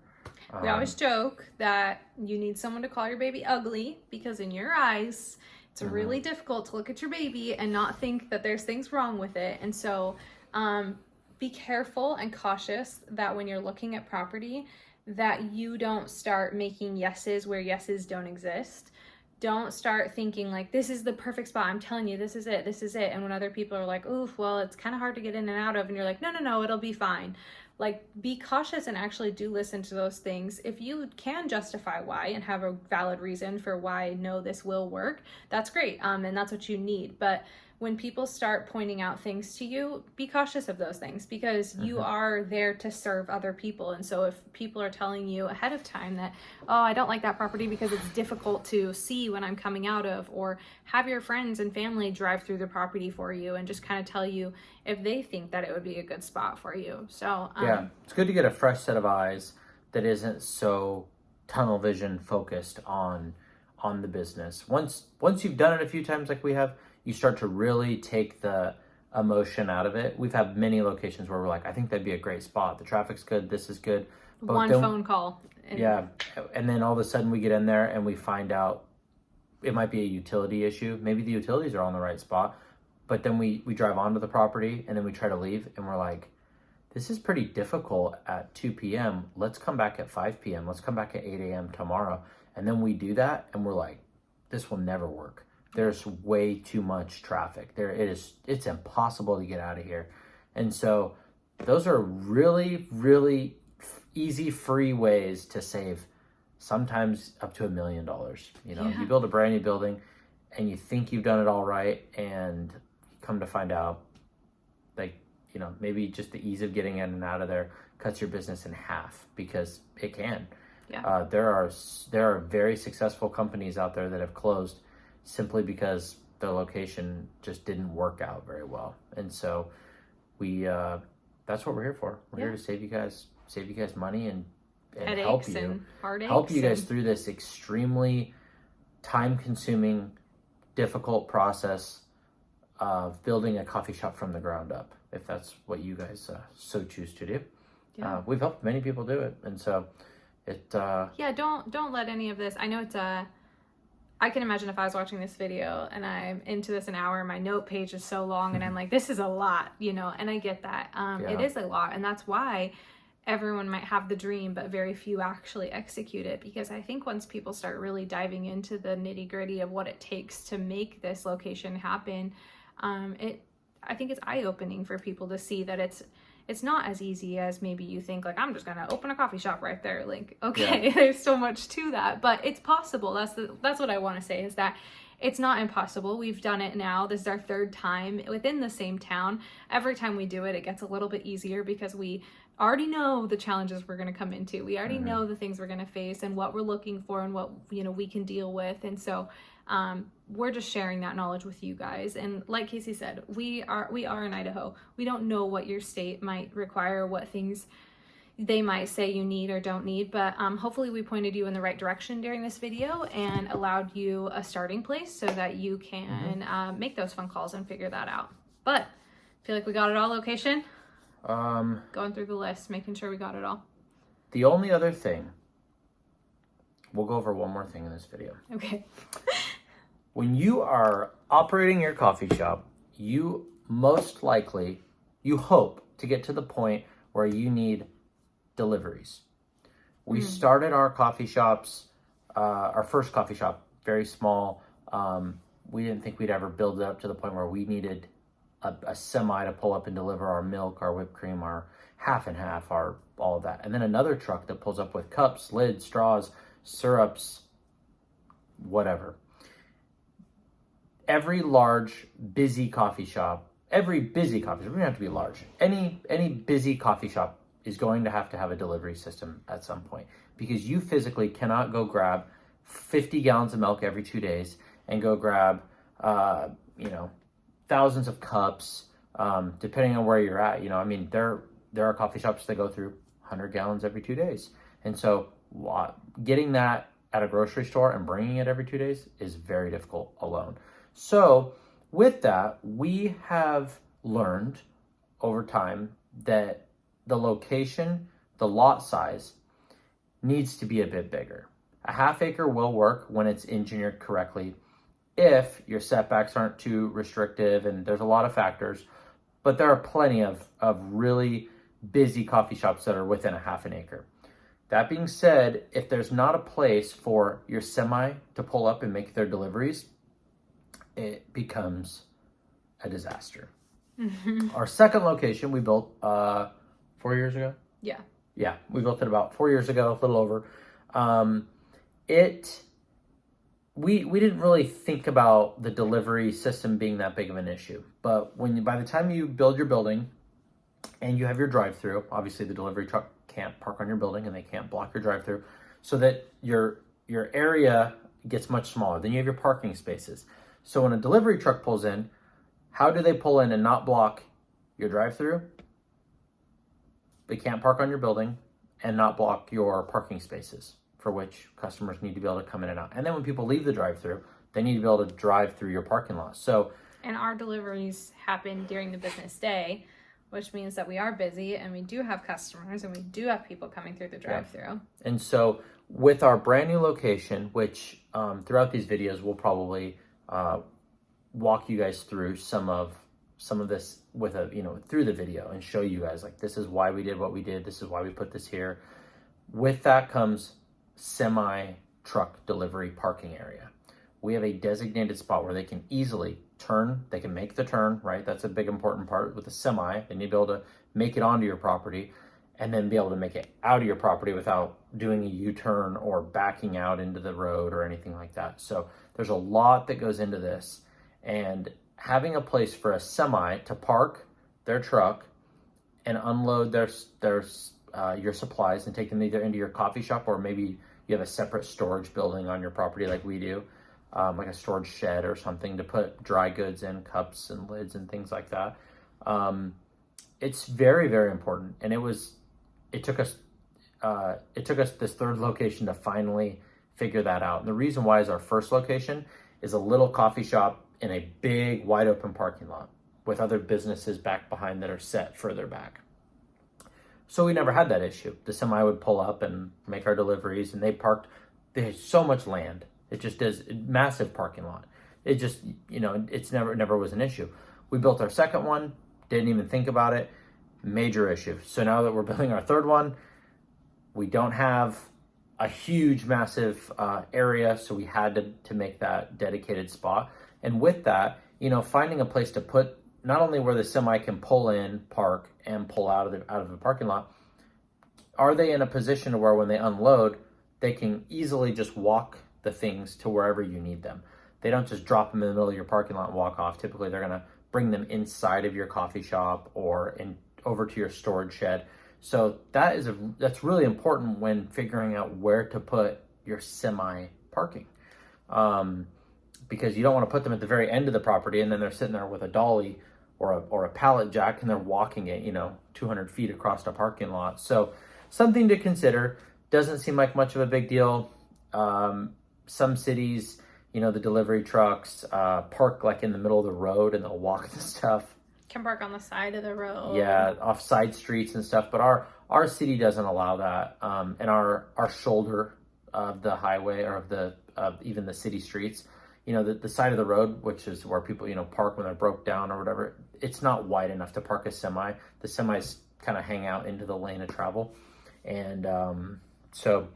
S1: We always joke that you need someone to call your baby ugly, because in your eyes, it's really difficult to look at your baby and not think that there's things wrong with it. And so be careful and cautious that when you're looking at property, that you don't start making yeses where yeses don't exist. Don't start thinking like, this is the perfect spot. I'm telling you, this is it. And when other people are like, oof, well, it's kind of hard to get in and out of. And you're like, no, it'll be fine. Like, be cautious and actually do listen to those things. If you can justify why and have a valid reason for why, no, this will work, that's great. And that's what you need. But when people start pointing out things to you, be cautious of those things, because you are there to serve other people. And so if people are telling you ahead of time that, oh, I don't like that property because it's difficult to see when I'm coming out of, or have your friends and family drive through the property for you and just kind of tell you if they think that it would be a good spot for you. So
S2: it's good to get a fresh set of eyes that isn't so tunnel vision focused on the business. Once you've done it a few times like we have, you start to really take the emotion out of it. We've had many locations where we're like, I think that'd be a great spot. The traffic's good. This is good.
S1: But one phone call.
S2: And then all of a sudden we get in there and we find out it might be a utility issue. Maybe the utilities are on the right spot. But then we drive onto the property and then we try to leave and we're like, this is pretty difficult at 2 p.m. Let's come back at 5 p.m. Let's come back at 8 a.m. tomorrow. And then we do that and we're like, this will never work. There's way too much traffic. It's impossible to get out of here. And so those are really, really easy, free ways to save sometimes up to $1 million. You know, you build a brand new building and you think you've done it all right, and you come to find out, like, you know, maybe just the ease of getting in and out of there cuts your business in half, because it can.
S1: Yeah.
S2: There are very successful companies out there that have closed simply because the location just didn't work out very well. And so that's what we're here for. We're here to save you guys money and help you,
S1: and heartaches,
S2: help you guys through this extremely time-consuming, difficult process of building a coffee shop from the ground up, if that's what you guys so choose to do.
S1: Yeah.
S2: We've helped many people do it, and so it.
S1: Yeah, don't let any of this. I know it's I can imagine if I was watching this video and I'm into this an hour, my note page is so long, and I'm like, this is a lot, you know, and I get that. It is a lot, and that's why everyone might have the dream, but very few actually execute it, because I think once people start really diving into the nitty-gritty of what it takes to make this location happen, I think it's eye-opening for people to see that it's not as easy as maybe you think, like, I'm just gonna open a coffee shop right there. Like, okay, there's so much to that, but it's possible. That's what I want to say, is that it's not impossible. We've done it now. This is our third time within the same town. Every time we do it, it gets a little bit easier because we already know the challenges we're going to come into. We already know the things we're going to face and what we're looking for and what, you know, we can deal with. And so we're just sharing that knowledge with you guys. And like Casey said, we are in Idaho. We don't know what your state might require, what things they might say you need or don't need, but hopefully we pointed you in the right direction during this video and allowed you a starting place so that you can make those phone calls and figure that out. But I feel like we got it all, location. Going through the list, making sure we got it all.
S2: The only other thing, we'll go over one more thing in this video.
S1: Okay.
S2: When you are operating your coffee shop, you most likely, you hope to get to the point where you need deliveries. We started our coffee shops, our first coffee shop, very small. We didn't think we'd ever build it up to the point where we needed a semi to pull up and deliver our milk, our whipped cream, our half and half, our all of that. And then another truck that pulls up with cups, lids, straws, syrups, whatever. Every large, busy coffee shop, doesn't have to be large. Any busy coffee shop is going to have a delivery system at some point, because you physically cannot go grab 50 gallons of milk every 2 days and go grab, thousands of cups, depending on where you're at. You know, I mean, there are coffee shops that go through 100 gallons every 2 days. And so getting that at a grocery store and bringing it every 2 days is very difficult alone. So with that, we have learned over time that the location, the lot size needs to be a bit bigger. A half acre will work when it's engineered correctly, if your setbacks aren't too restrictive, and there's a lot of factors, but there are plenty of really busy coffee shops that are within a half an acre. That being said, if there's not a place for your semi to pull up and make their deliveries, it becomes a disaster. Our second location we built 4 years ago. Yeah, we built it about 4 years ago, a little over. We didn't really think about the delivery system being that big of an issue. But by the time you build your building and you have your drive-through, obviously the delivery truck can't park on your building and they can't block your drive-through, so that your area gets much smaller. Then you have your parking spaces. So when a delivery truck pulls in, how do they pull in and not block your drive-through? They can't park on your building and not block your parking spaces, for which customers need to be able to come in and out. And then when people leave the drive-through, they need to be able to drive through your parking lot.
S1: And our deliveries happen during the business day, which means that we are busy and we do have customers and we do have people coming through the drive-through.
S2: Yeah. And so with our brand new location, which throughout these videos we'll probably walk you guys through some of this with through the video and show you guys, like, this is why we did what we did, this is why we put this here. With that comes semi truck delivery parking area. We have a designated spot where they can easily turn, they can make the turn, right? That's a big important part with a semi. They need to be able to make it onto your property and then be able to make it out of your property without doing a U-turn or backing out into the road or anything like that. So there's a lot that goes into this, and having a place for a semi to park their truck and unload your supplies and take them either into your coffee shop, or maybe you have a separate storage building on your property like we do, like a storage shed or something to put dry goods in, cups and lids and things like that. It's very, very important. And it took us this third location to finally figure that out. And the reason why is our first location is a little coffee shop in a big wide open parking lot with other businesses back behind that are set further back. So we never had that issue. The semi would pull up and make our deliveries, and they had so much land. It just is a massive parking lot. It just, it's never was an issue. We built our second one, didn't even think about it. Major issue. So now that we're building our third one, we don't have a huge, massive area, so we had to make that dedicated spot. And with that, finding a place to put not only where the semi can pull in, park, and pull out of the parking lot, are they in a position where when they unload, they can easily just walk the things to wherever you need them. They don't just drop them in the middle of your parking lot and walk off. Typically, they're going to bring them inside of your coffee shop or over to your storage shed. So that's really important when figuring out where to put your semi parking, because you don't want to put them at the very end of the property and then they're sitting there with a dolly or a pallet jack and they're walking it 200 feet across the parking lot. So something to consider. Doesn't seem like much of a big deal. Some cities, the delivery trucks park like in the middle of the road and they'll walk the stuff.
S1: Can park on the side of the road.
S2: Yeah, off side streets and stuff. But our city doesn't allow that. And our shoulder of the highway or of even the city streets, the side of the road, which is where people, park when they're broke down or whatever, it's not wide enough to park a semi. The semis kind of hang out into the lane of travel. And so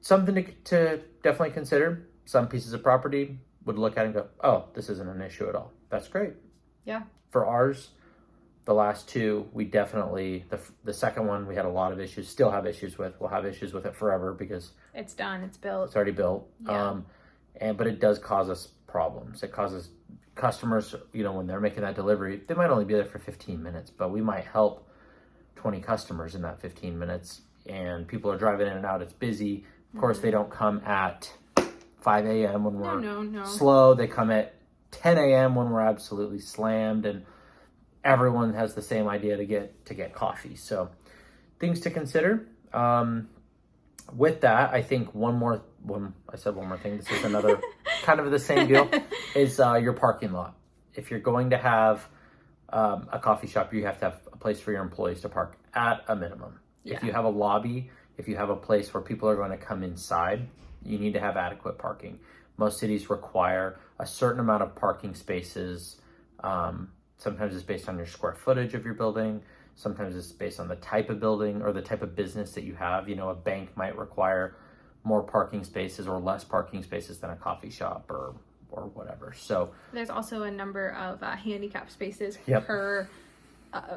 S2: something to definitely consider. Some pieces of property would look at it and go, oh, this isn't an issue at all. That's great.
S1: Yeah.
S2: For ours, the last two, we definitely, the second one, we had a lot of issues, still have issues with. We'll have issues with it forever because
S1: it's done, it's built.
S2: It's already built.
S1: Yeah.
S2: But it does cause us problems. It causes customers, when they're making that delivery, they might only be there for 15 minutes, but we might help 20 customers in that 15 minutes. And people are driving in and out. It's busy. Of course, they don't come at 5 a.m. when we're slow. They come at 10 a.m. when we're absolutely slammed, and everyone has the same idea to get coffee. So things to consider. With that, I think one more thing. This is another kind of the same deal, is your parking lot. If you're going to have a coffee shop, you have to have a place for your employees to park at a minimum. Yeah. If you have a lobby, if you have a place where people are going to come inside, you need to have adequate parking. Most cities require a certain amount of parking spaces. Sometimes it's based on your square footage of your building. Sometimes it's based on the type of building or the type of business that you have. A bank might require more parking spaces or less parking spaces than a coffee shop or whatever. So
S1: there's also a number of handicap spaces per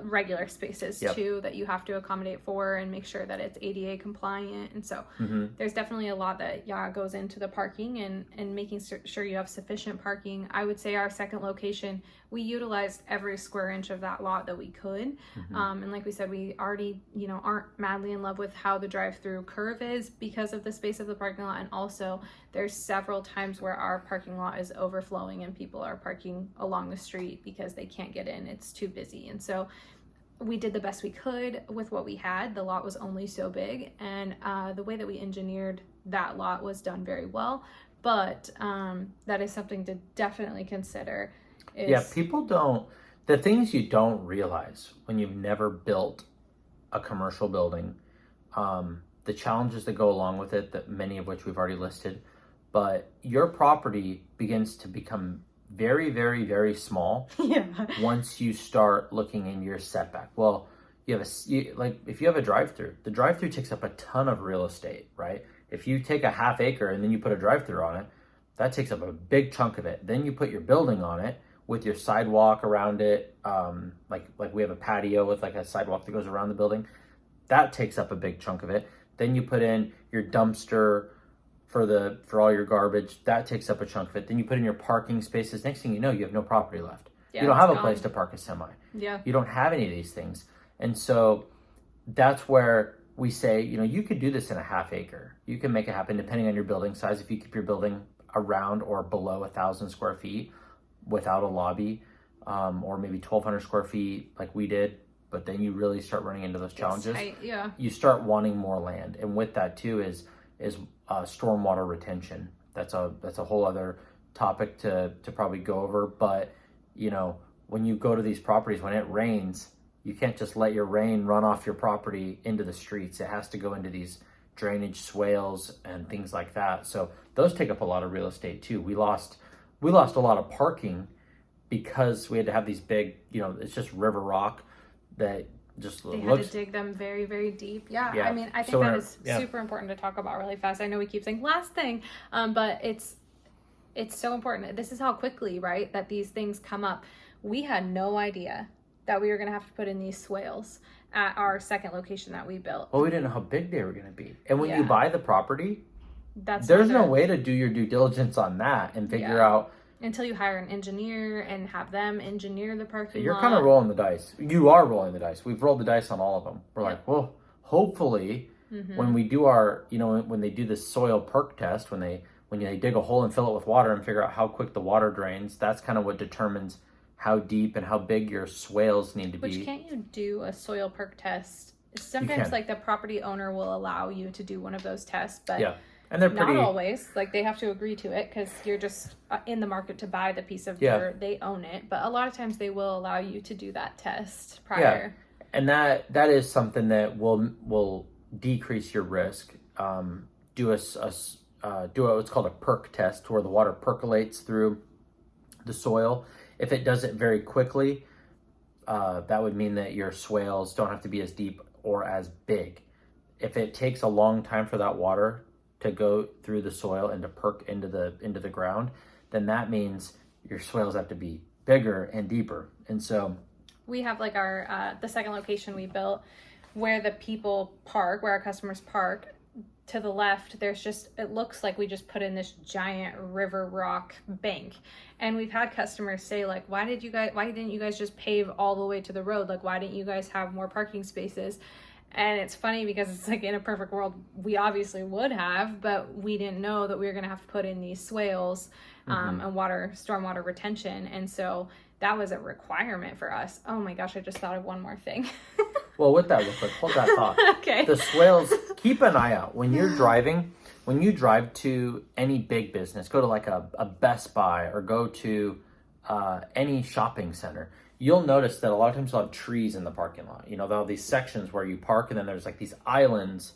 S1: regular spaces too that you have to accommodate for and make sure that it's ADA compliant. And so there's definitely a lot that goes into the parking and making sure you have sufficient parking. I would say our second location, we utilized every square inch of that lot that we could. And like we said, we already aren't madly in love with how the drive-through curve is because of the space of the parking lot. And also there's several times where our parking lot is overflowing and people are parking along the street because they can't get in. It's too busy. And so we did the best we could with what we had. The lot was only so big, and the way that we engineered that lot was done very well. But that is something to definitely consider. The things you don't realize when you've never built a commercial building, the challenges that go along with it, that many of which we've already listed, but your property begins to become very, very, very small once you start looking in your setback. Well, if you have a drive-through, the drive-through takes up a ton of real estate, right? If you take a half acre and then you put a drive-through on it, that takes up a big chunk of it. Then you put your building on it with your sidewalk around it. Like we have a patio with like a sidewalk that goes around the building. That takes up a big chunk of it. Then you put in your dumpster,
S2: for all your garbage. That takes up a chunk of it. Then you put in your parking spaces. Next thing you know, you have no property left.
S1: Yeah,
S2: you don't have a
S1: gone.
S2: place to park a semi.
S1: Yeah.
S2: You don't have any of these things. And so that's where we say, you could do this in a half acre. You can make it happen depending on your building size. If you keep your building around or below 1,000 square feet without a lobby, or maybe 1,200 square feet like we did, but then you really start running into those challenges.
S1: Yeah.
S2: You start wanting more land. And with that too is stormwater retention. That's a whole other topic to probably go over. But when you go to these properties, when it rains, you can't just let your rain run off your property into the streets. It has to go into these drainage swales and things like that. So those take up a lot of real estate too. We lost a lot of parking because we had to have these big, it's just river rock that just
S1: they had to dig them very, very deep. Yeah. I mean, I think that is super important to talk about really fast. I know we keep saying last thing, but it's so important. This is how quickly, right, that these things come up. We had no idea that we were going to have to put in these swales at our second location that we built.
S2: Well, we didn't know how big they were going to be. And when you buy the property, there's no way to do your due diligence on that and figure out.
S1: Until you hire an engineer and have them engineer the parking lot.
S2: You're kind of rolling the dice. You are rolling the dice. We've rolled the dice on all of them. We're like, well, hopefully when we do our, when they do the soil perk test, when they dig a hole and fill it with water and figure out how quick the water drains, that's kind of what determines how deep and how big your swales need to be.
S1: Which can't you do a soil perk test? Sometimes like the property owner will allow you to do one of those tests, but
S2: and they're
S1: not always. Like they have to agree to it because you're just in the market to buy the piece of dirt. They own it, but a lot of times they will allow you to do that test prior.
S2: Yeah, and that is something that will decrease your risk. Do what's called a perk test, where the water percolates through the soil. If it does it very quickly, that would mean that your swales don't have to be as deep or as big. If it takes a long time for that water to go through the soil and to perk into the ground, then that means your swales have to be bigger and deeper. And so
S1: we have like our the second location we built where the people park, where our customers park. To the left, it looks like we just put in this giant river rock bank. And we've had customers say like, why didn't you guys just pave all the way to the road? Like, why didn't you guys have more parking spaces? And it's funny because it's like in a perfect world, we obviously would have, but we didn't know that we were going to have to put in these swales and stormwater retention. And so that was a requirement for us. Oh my gosh, I just thought of one more thing.
S2: Well, with that real quick, hold that thought.
S1: Okay.
S2: The swales, keep an eye out. When you're driving, when you drive to any big business, go to like a Best Buy or go to any shopping center, you'll notice that a lot of times they'll have trees in the parking lot. They'll have these sections where you park and then there's like these islands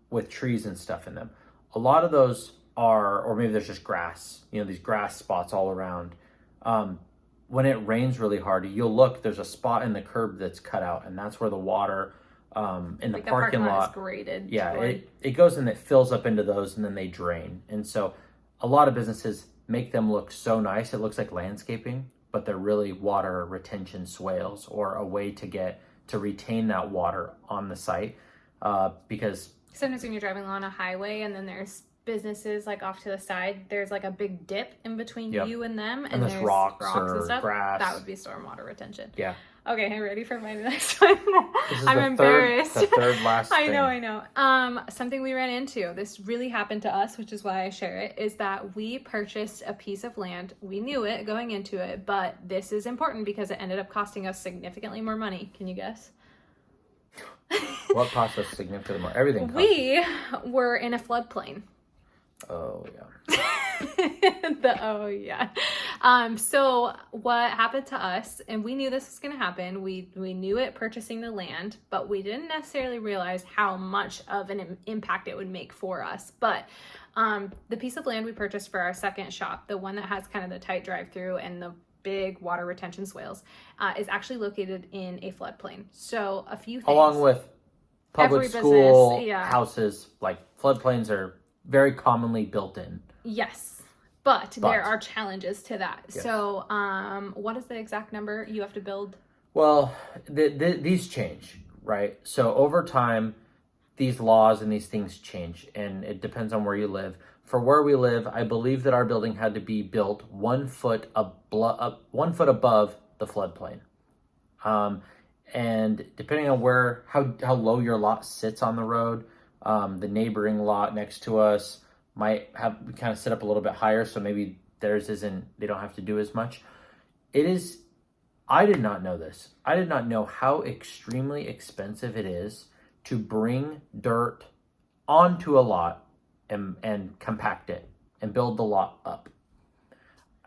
S2: with trees and stuff in them. A lot of those are, or maybe there's just grass, these grass spots all around. When it rains really hard, you'll look, there's a spot in the curb that's cut out, and that's where the water in the parking lot
S1: is graded.
S2: Yeah, it goes and it fills up into those, and then they drain. And so a lot of businesses make them look so nice. It looks like landscaping, but they're really water retention swales, or a way to retain that water on the site, because
S1: sometimes when you're driving on a highway and then there's businesses like off to the side, there's like a big dip in between you and them, and there's rocks and stuff.
S2: Grass.
S1: That would be stormwater retention.
S2: Yeah.
S1: Okay, are you ready for my next one? I'm embarrassed.
S2: The third last thing.
S1: I know. Something we ran into, this really happened to us, which is why I share it, is that we purchased a piece of land. We knew it going into it, but this is important because it ended up costing us significantly more money. Can you guess?
S2: What cost us significantly more? Everything cost
S1: We were in a floodplain.
S2: Oh, yeah.
S1: So what happened to us, and we knew this was going to happen. We knew it purchasing the land, but we didn't necessarily realize how much of an impact it would make for us. But the piece of land we purchased for our second shop, the one that has kind of the tight drive-through and the big water retention swales, is actually located in a floodplain. So a few things.
S2: Along with public school houses, like floodplains are very commonly built in.
S1: Yes, but there are challenges to that.
S2: Yes.
S1: So what is the exact number you have to build?
S2: Well, these change, right? So over time, these laws and these things change, and it depends on where you live. For where we live, I believe that our building had to be built 1 foot 1 foot above the floodplain. And depending on how low your lot sits on the road, the neighboring lot next to us might have kind of sit up a little bit higher, so maybe theirs isn't, they don't have to do as much. I did not know this. I did not know how extremely expensive it is to bring dirt onto a lot and compact it and build the lot up.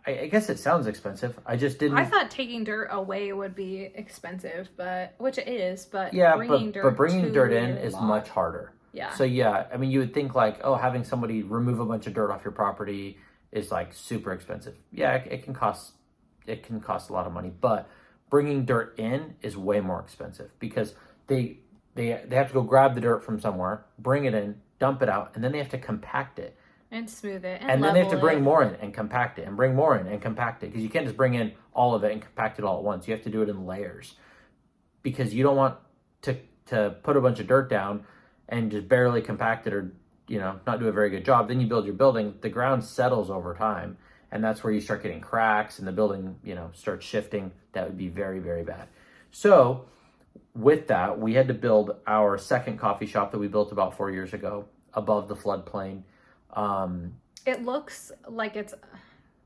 S2: I guess it sounds expensive. I just didn't.
S1: I thought taking dirt away would be expensive, which it is, but
S2: bringing dirt in is much harder.
S1: Yeah.
S2: So yeah, I mean, you would think like, oh, having somebody remove a bunch of dirt off your property is like super expensive. Yeah, it can cost a lot of money, but bringing dirt in is way more expensive because they have to go grab the dirt from somewhere, bring it in, dump it out, and then they have to compact it.
S1: And smooth it.
S2: And then they have to bring more in and compact it and bring more in and compact it because you can't just bring in all of it and compact it all at once. You have to do it in layers because you don't want to put a bunch of dirt down and just barely compact it or, not do a very good job. Then you build your building, the ground settles over time, and that's where you start getting cracks and the building, starts shifting. That would be very, very bad. So with that, we had to build our second coffee shop that we built about 4 years ago above the floodplain.
S1: It looks like it's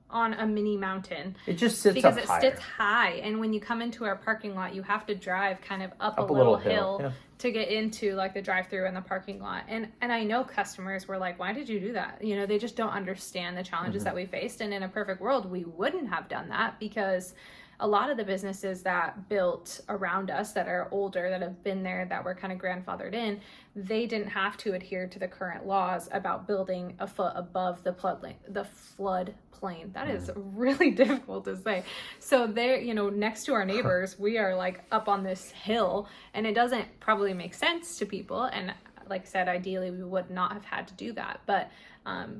S1: on a mini mountain.
S2: It just sits
S1: because
S2: up
S1: it
S2: higher.
S1: sits high, and when you come into our parking lot, you have to drive kind of up a little hill
S2: yeah,
S1: to get into like the drive-through and the parking lot. And I know customers were like, "Why did you do that?" They just don't understand the challenges that we faced. And in a perfect world, we wouldn't have done that because a lot of the businesses that built around us that are older, that have been there, that were kind of grandfathered in, they didn't have to adhere to the current laws about building a foot above the floodplain. That is really difficult to say. So they're, next to our neighbors, we are like up on this hill, and it doesn't probably make sense to people. And like I said, ideally we would not have had to do that, but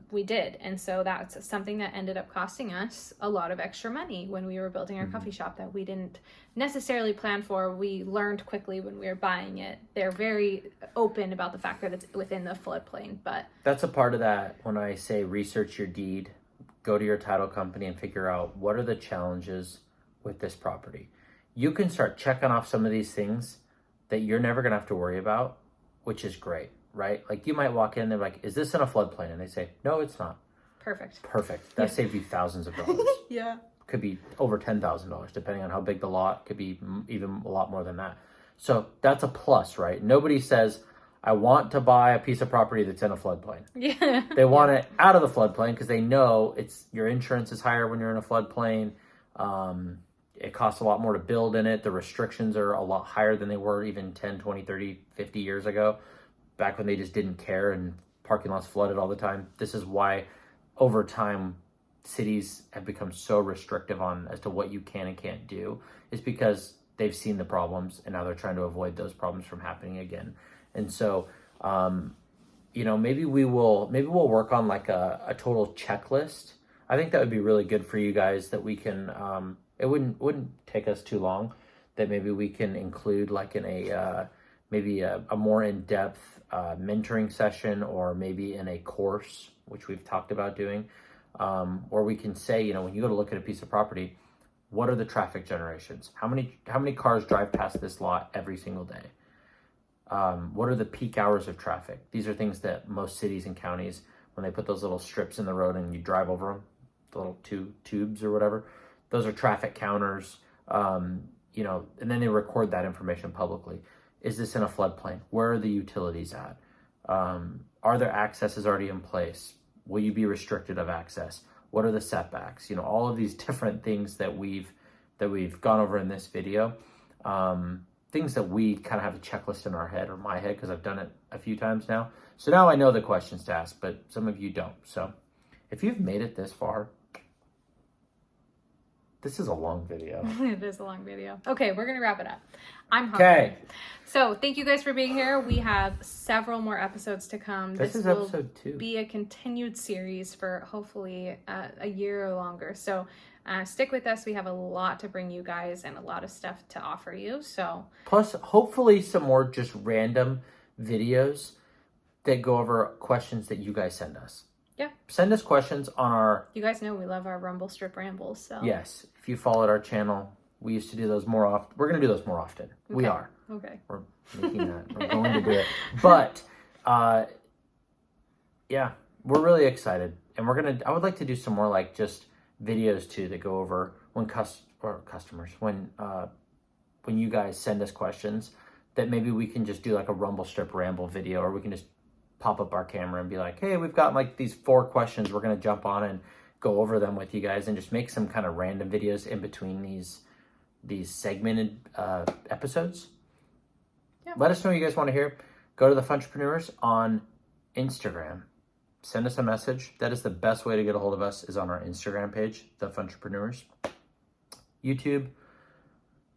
S1: we did. And so that's something that ended up costing us a lot of extra money when we were building our coffee shop that we didn't necessarily plan for. We learned quickly when we were buying it. They're very open about the fact that it's within the floodplain, but
S2: that's a part of that. When I say research your deed, go to your title company and figure out what are the challenges with this property. You can start checking off some of these things that you're never going to have to worry about, which is great, right? Like you might walk in, they're like, is this in a floodplain? And they say, no, it's not.
S1: Perfect.
S2: That saved you thousands of dollars.
S1: Yeah.
S2: Could be over $10,000, depending on how big the lot. Could be even a lot more than that. So that's a plus, right? Nobody says, I want to buy a piece of property that's in a floodplain.
S1: Yeah.
S2: They want it out of the floodplain because they know your insurance is higher when you're in a floodplain. It costs a lot more to build in it. The restrictions are a lot higher than they were even 10, 20, 30, 50 years ago, back when they just didn't care and parking lots flooded all the time. This is why over time cities have become so restrictive as to what you can and can't do. It's because they've seen the problems and now they're trying to avoid those problems from happening again. And so, maybe we'll work on like a total checklist. I think that would be really good for you guys that we can, it wouldn't take us too long, that maybe we can include like in maybe a more in-depth mentoring session, or maybe in a course, which we've talked about doing, or we can say, when you go to look at a piece of property, what are the traffic generations? How many cars drive past this lot every single day? What are the peak hours of traffic? These are things that most cities and counties, when they put those little strips in the road and you drive over them, the little tubes or whatever, those are traffic counters, and then they record that information publicly. Is this in a floodplain? Where are the utilities at? Are there accesses already in place? Will you be restricted of access? What are the setbacks? All of these different things that we've gone over in this video. Things that we kind of have a checklist in our head, or my head, because I've done it a few times now. So now I know the questions to ask, but some of you don't. So if you've made it this far, this is a long video.
S1: It is a long video. Okay, we're going to wrap it up. I'm hungry.
S2: Okay.
S1: So thank you guys for being here. We have several more episodes to come.
S2: This is episode 2.
S1: Be a continued series for hopefully a year or longer. So stick with us. We have a lot to bring you guys and a lot of stuff to offer you. So
S2: plus, hopefully some more just random videos that go over questions that you guys send us.
S1: Yeah.
S2: Send us questions on our...
S1: You guys know we love our Rumble Strip Rambles, so...
S2: Yes. If you followed our channel, we used to do those more often. We're going to do those more often. Okay. We are.
S1: Okay.
S2: We're making that. We're going to do it. But, yeah, we're really excited. And I would like to do some more, like, just videos, too, that go over when customers, when you guys send us questions, that maybe we can just do, like, a Rumble Strip Ramble video, or we can just pop up our camera and be like, hey, we've got like these 4 questions, we're going to jump on and go over them with you guys, and just make some kind of random videos in between these segmented episodes. Yeah. Let us know what you guys want to hear. Go to the Funtrepreneurs on Instagram. Send us a message. That is the best way to get a hold of us, is on our Instagram page, the Funtrepreneurs. YouTube,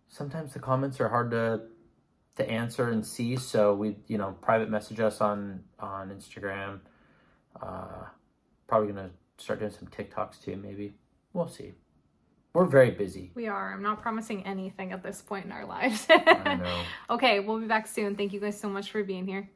S2: sometimes the comments are hard to answer and see, so we private message us on Instagram. Probably gonna start doing some TikToks too, maybe. We'll see. We're very busy.
S1: We are. I'm not promising anything at this point in our lives.
S2: I know.
S1: Okay, we'll be back soon. Thank you guys so much for being here.